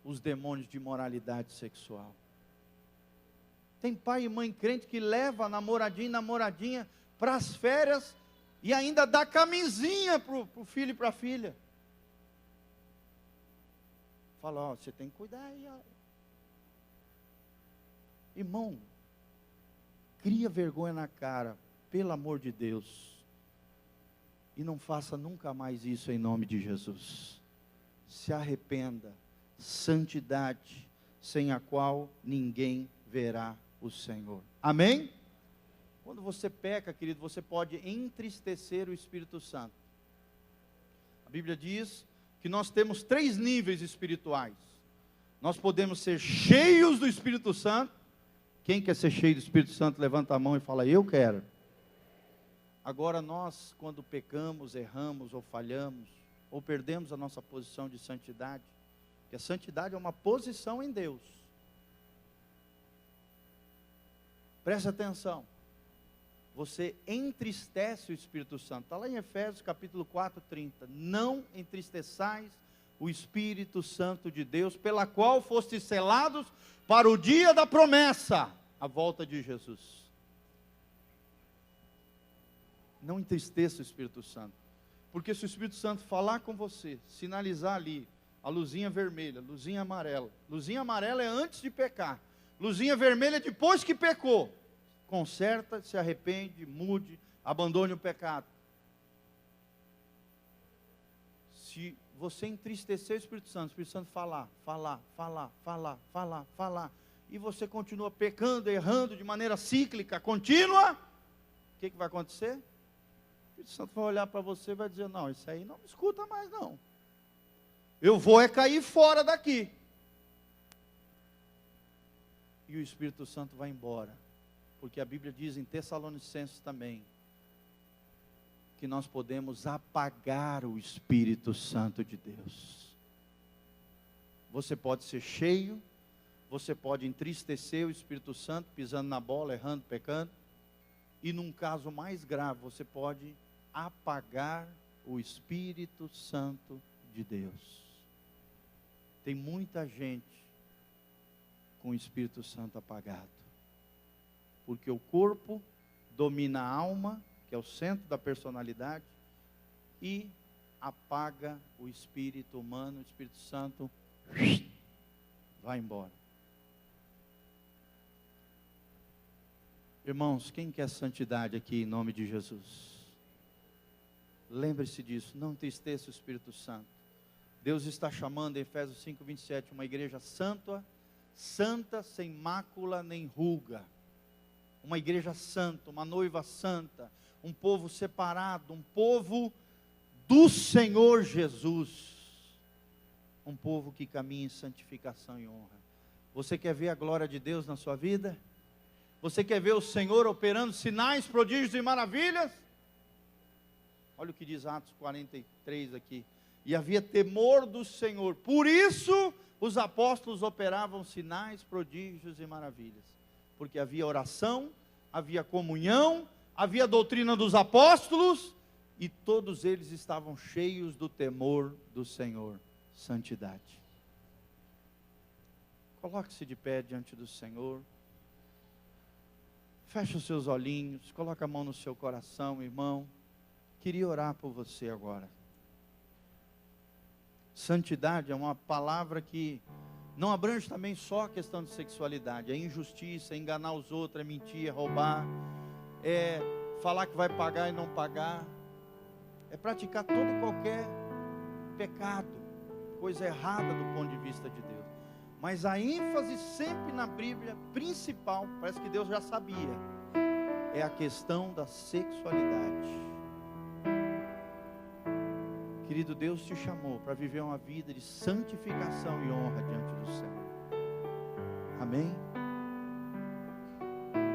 os demônios de imoralidade sexual. Tem pai e mãe crente que leva namoradinho e namoradinha para as férias e ainda dá camisinha para o filho e para a filha. Fala: ó, você tem que cuidar aí, ó. Irmão, cria vergonha na cara, pelo amor de Deus. E não faça nunca mais isso em nome de Jesus. Se arrependa. Santidade, sem a qual ninguém verá o Senhor. Amém? Quando você peca, querido, você pode entristecer o Espírito Santo. A Bíblia diz que nós temos 3 níveis espirituais. Nós podemos ser cheios do Espírito Santo. Quem quer ser cheio do Espírito Santo, levanta a mão e fala: eu quero. Agora nós, quando pecamos, erramos ou falhamos, ou perdemos a nossa posição de santidade, que a santidade é uma posição em Deus. Preste atenção. Você entristece o Espírito Santo. Está lá em Efésios capítulo 4:30. Não entristeçais o Espírito Santo de Deus, pela qual fostes selados para o dia da promessa, a volta de Jesus. Não entristeça o Espírito Santo. Porque se o Espírito Santo falar com você, sinalizar ali, a luzinha vermelha, luzinha amarela. Luzinha amarela é antes de pecar. Luzinha vermelha é depois que pecou. Conserta, se arrepende, mude, abandone o pecado. Se você entristecer o Espírito Santo falar, e você continua pecando, errando de maneira cíclica, contínua, o que vai acontecer? O Espírito Santo vai olhar para você e vai dizer, não, isso aí não me escuta mais não. Eu vou é cair fora daqui. E o Espírito Santo vai embora. Porque a Bíblia diz em Tessalonicenses também, que nós podemos apagar o Espírito Santo de Deus. Você pode ser cheio, você pode entristecer o Espírito Santo, pisando na bola, errando, pecando. E num caso mais grave, você pode apagar o Espírito Santo de Deus. Tem muita gente com o Espírito Santo apagado. Porque o corpo domina a alma, que é o centro da personalidade, e apaga o espírito humano, o Espírito Santo vai embora. Irmãos, quem quer santidade aqui em nome de Jesus? Lembre-se disso, não entristeça o Espírito Santo. Deus está chamando em Efésios 5:27 uma igreja santa, santa, sem mácula nem ruga. Uma igreja santa, uma noiva santa, um povo separado, um povo do Senhor Jesus. Um povo que caminha em santificação e honra. Você quer ver a glória de Deus na sua vida? Você quer ver o Senhor operando sinais, prodígios e maravilhas? Olha o que diz Atos 43 aqui. E havia temor do Senhor. Por isso os apóstolos operavam sinais, prodígios e maravilhas. Porque havia oração, havia comunhão, havia doutrina dos apóstolos, e todos eles estavam cheios do temor do Senhor. Santidade. Coloque-se de pé diante do Senhor. Feche os seus olhinhos, coloque a mão no seu coração, irmão. Queria orar por você agora. Santidade é uma palavra que não abrange também só a questão de sexualidade. É injustiça, é enganar os outros, é mentir, é roubar, é falar que vai pagar e não pagar, é praticar todo e qualquer pecado, coisa errada do ponto de vista de Deus. Mas a ênfase sempre na Bíblia principal, parece que Deus já sabia, é a questão da sexualidade. Querido, Deus te chamou para viver uma vida de santificação e honra diante do Senhor. Amém?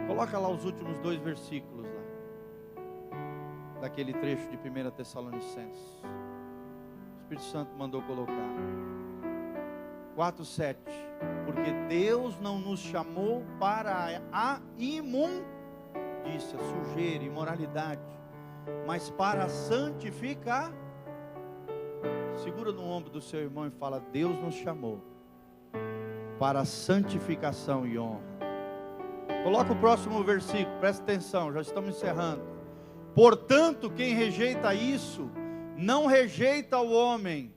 Coloca lá os últimos 2 versículos lá, daquele trecho de 1 Tessalonicenses. O Espírito Santo mandou colocar. 4:7. Porque Deus não nos chamou para a imundícia, sujeira, imoralidade, mas para a santificação. Segura no ombro do seu irmão e fala: Deus nos chamou para a santificação e honra. Coloca o próximo versículo, presta atenção, já estamos encerrando. Portanto, quem rejeita isso, não rejeita o homem.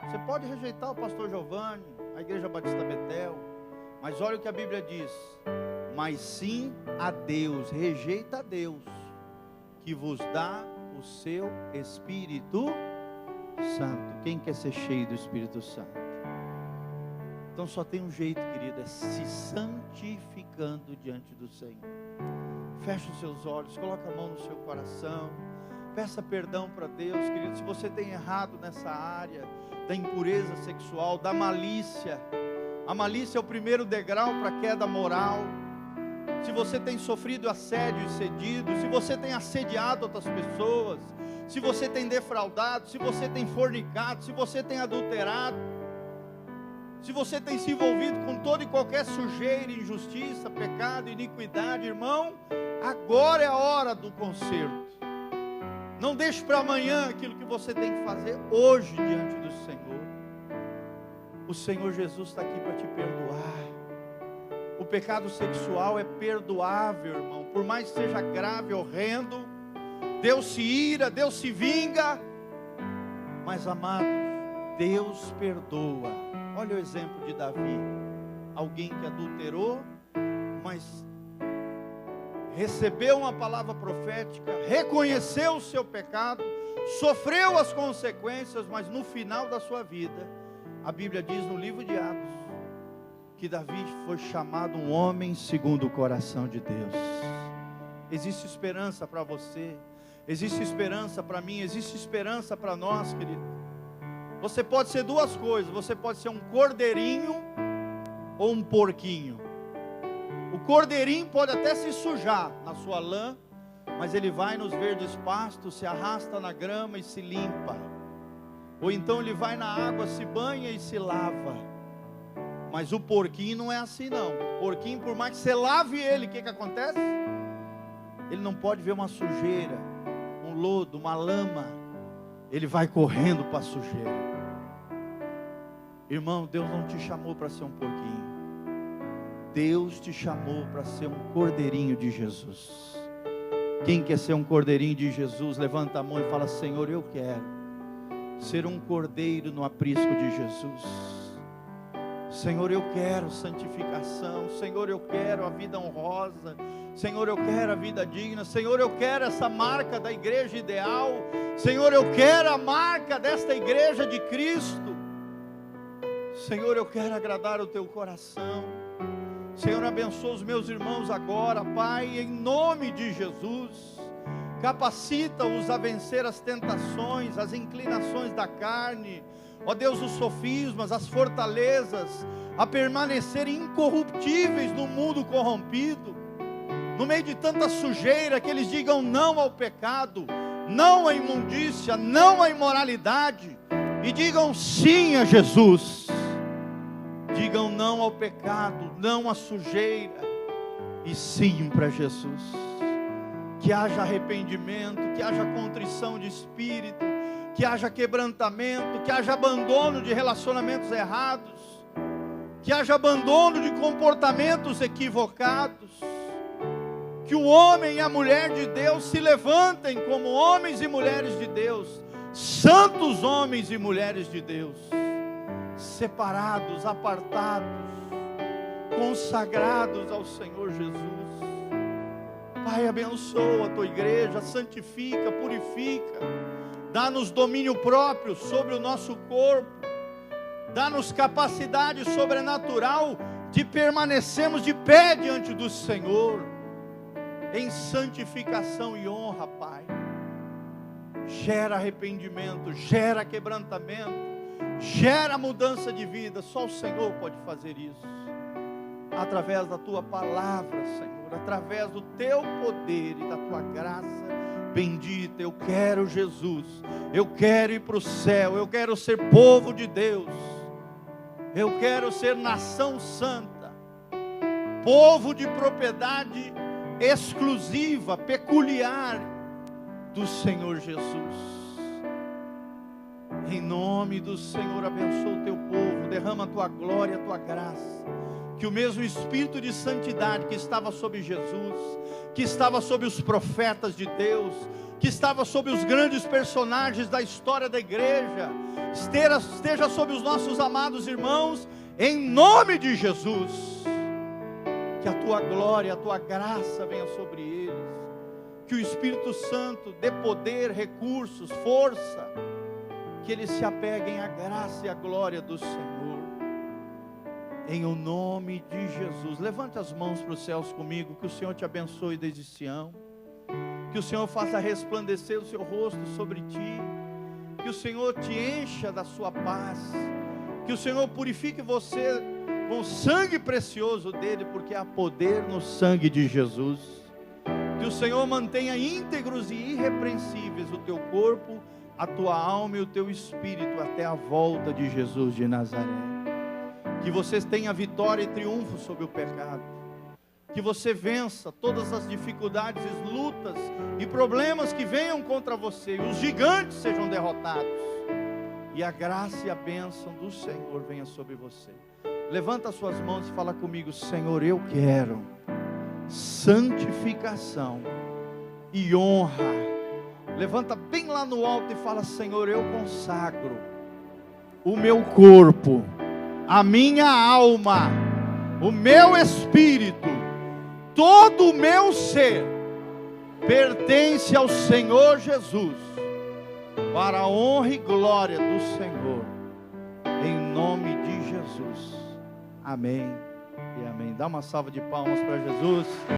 Você pode rejeitar o pastor Giovanni, a Igreja Batista Betel, mas olha o que a Bíblia diz: mas sim a Deus. Rejeita a Deus, que vos dá o seu Espírito Santo. Quem quer ser cheio do Espírito Santo? Então só tem um jeito, querido, é se santificando diante do Senhor. Feche os seus olhos, coloque a mão no seu coração, peça perdão para Deus, querido. Se você tem errado nessa área da impureza sexual, da malícia, a malícia é o primeiro degrau para a queda moral. Se você tem sofrido assédio e cedido, se você tem assediado outras pessoas, se você tem defraudado, se você tem fornicado, se você tem adulterado, se você tem se envolvido com toda e qualquer sujeira, injustiça, pecado, iniquidade, irmão, agora é a hora do conserto. Não deixe para amanhã aquilo que você tem que fazer hoje diante do Senhor. O Senhor Jesus está aqui para te perdoar. O pecado sexual é perdoável, irmão, por mais que seja grave, horrendo. Deus se ira, Deus se vinga, mas amados, Deus perdoa. Olha o exemplo de Davi, alguém que adulterou, mas recebeu uma palavra profética, reconheceu o seu pecado, sofreu as consequências, mas no final da sua vida, a Bíblia diz no livro de Atos, que Davi foi chamado um homem segundo o coração de Deus. Existe esperança para você. Existe esperança para mim, existe esperança para nós, querido. Você pode ser duas coisas, você pode ser um cordeirinho ou um porquinho. O cordeirinho pode até se sujar na sua lã, mas ele vai nos verdes pastos, se arrasta na grama e se limpa. Ou então ele vai na água, se banha e se lava. Mas o porquinho não é assim não. O porquinho, por mais que você lave ele, o que acontece? Ele não pode ver uma sujeira, um lodo, uma lama. Ele vai correndo para a sujeira. Irmão, Deus não te chamou para ser um porquinho. Deus te chamou para ser um cordeirinho de Jesus. Quem quer ser um cordeirinho de Jesus, levanta a mão e fala: Senhor, eu quero ser um cordeiro no aprisco de Jesus. Senhor, eu quero santificação. Senhor, eu quero a vida honrosa. Senhor, eu quero a vida digna. Senhor, eu quero essa marca da igreja ideal. Senhor, eu quero a marca desta igreja de Cristo. Senhor, eu quero agradar o teu coração. Senhor, abençoa os meus irmãos agora, Pai, em nome de Jesus. Capacita-os a vencer as tentações, as inclinações da carne, ó Deus, os sofismas, as fortalezas, a permanecerem incorruptíveis no mundo corrompido, no meio de tanta sujeira, que eles digam não ao pecado, não à imundícia, não à imoralidade, e digam sim a Jesus. Digam não ao pecado, não à sujeira, e sim para Jesus. Que haja arrependimento, que haja contrição de espírito, que haja quebrantamento, que haja abandono de relacionamentos errados, que haja abandono de comportamentos equivocados, que o homem e a mulher de Deus se levantem como homens e mulheres de Deus, santos homens e mulheres de Deus, separados, apartados, consagrados ao Senhor Jesus. Pai, abençoa a tua igreja, santifica, purifica, dá-nos domínio próprio sobre o nosso corpo, dá-nos capacidade sobrenatural de permanecermos de pé diante do Senhor, em santificação e honra, Pai. Gera arrependimento, gera quebrantamento, gera mudança de vida. Só o Senhor pode fazer isso, através da tua palavra, Senhor, através do teu poder e da tua graça bendita. Eu quero Jesus, eu quero ir para o céu, eu quero ser povo de Deus, eu quero ser nação santa, povo de propriedade exclusiva, peculiar do Senhor Jesus. Em nome do Senhor, abençoa o teu povo, derrama a tua glória, a tua graça, que o mesmo Espírito de santidade que estava sobre Jesus, que estava sobre os profetas de Deus, que estava sobre os grandes personagens da história da igreja, esteja sobre os nossos amados irmãos, em nome de Jesus. Que a tua glória, a tua graça venha sobre eles, que o Espírito Santo dê poder, recursos, força, que eles se apeguem à graça e à glória do Senhor, em o nome de Jesus. Levante as mãos para os céus comigo, que o Senhor te abençoe desde Sião, que o Senhor faça resplandecer o seu rosto sobre ti, que o Senhor te encha da sua paz, que o Senhor purifique você com o sangue precioso dele, porque há poder no sangue de Jesus. Que o Senhor mantenha íntegros e irrepreensíveis o teu corpo, a tua alma e o teu espírito até a volta de Jesus de Nazaré. Que você tenha vitória e triunfo sobre o pecado, que você vença todas as dificuldades, lutas e problemas que venham contra você, e os gigantes sejam derrotados, e a graça e a bênção do Senhor venha sobre você. Levanta as suas mãos e fala comigo: Senhor, eu quero santificação e honra. Levanta bem lá no alto e fala: Senhor, eu consagro o meu corpo, a minha alma, o meu espírito, todo o meu ser pertence ao Senhor Jesus, para a honra e glória do Senhor, em nome de Jesus. Amém e amém. Dá uma salva de palmas para Jesus.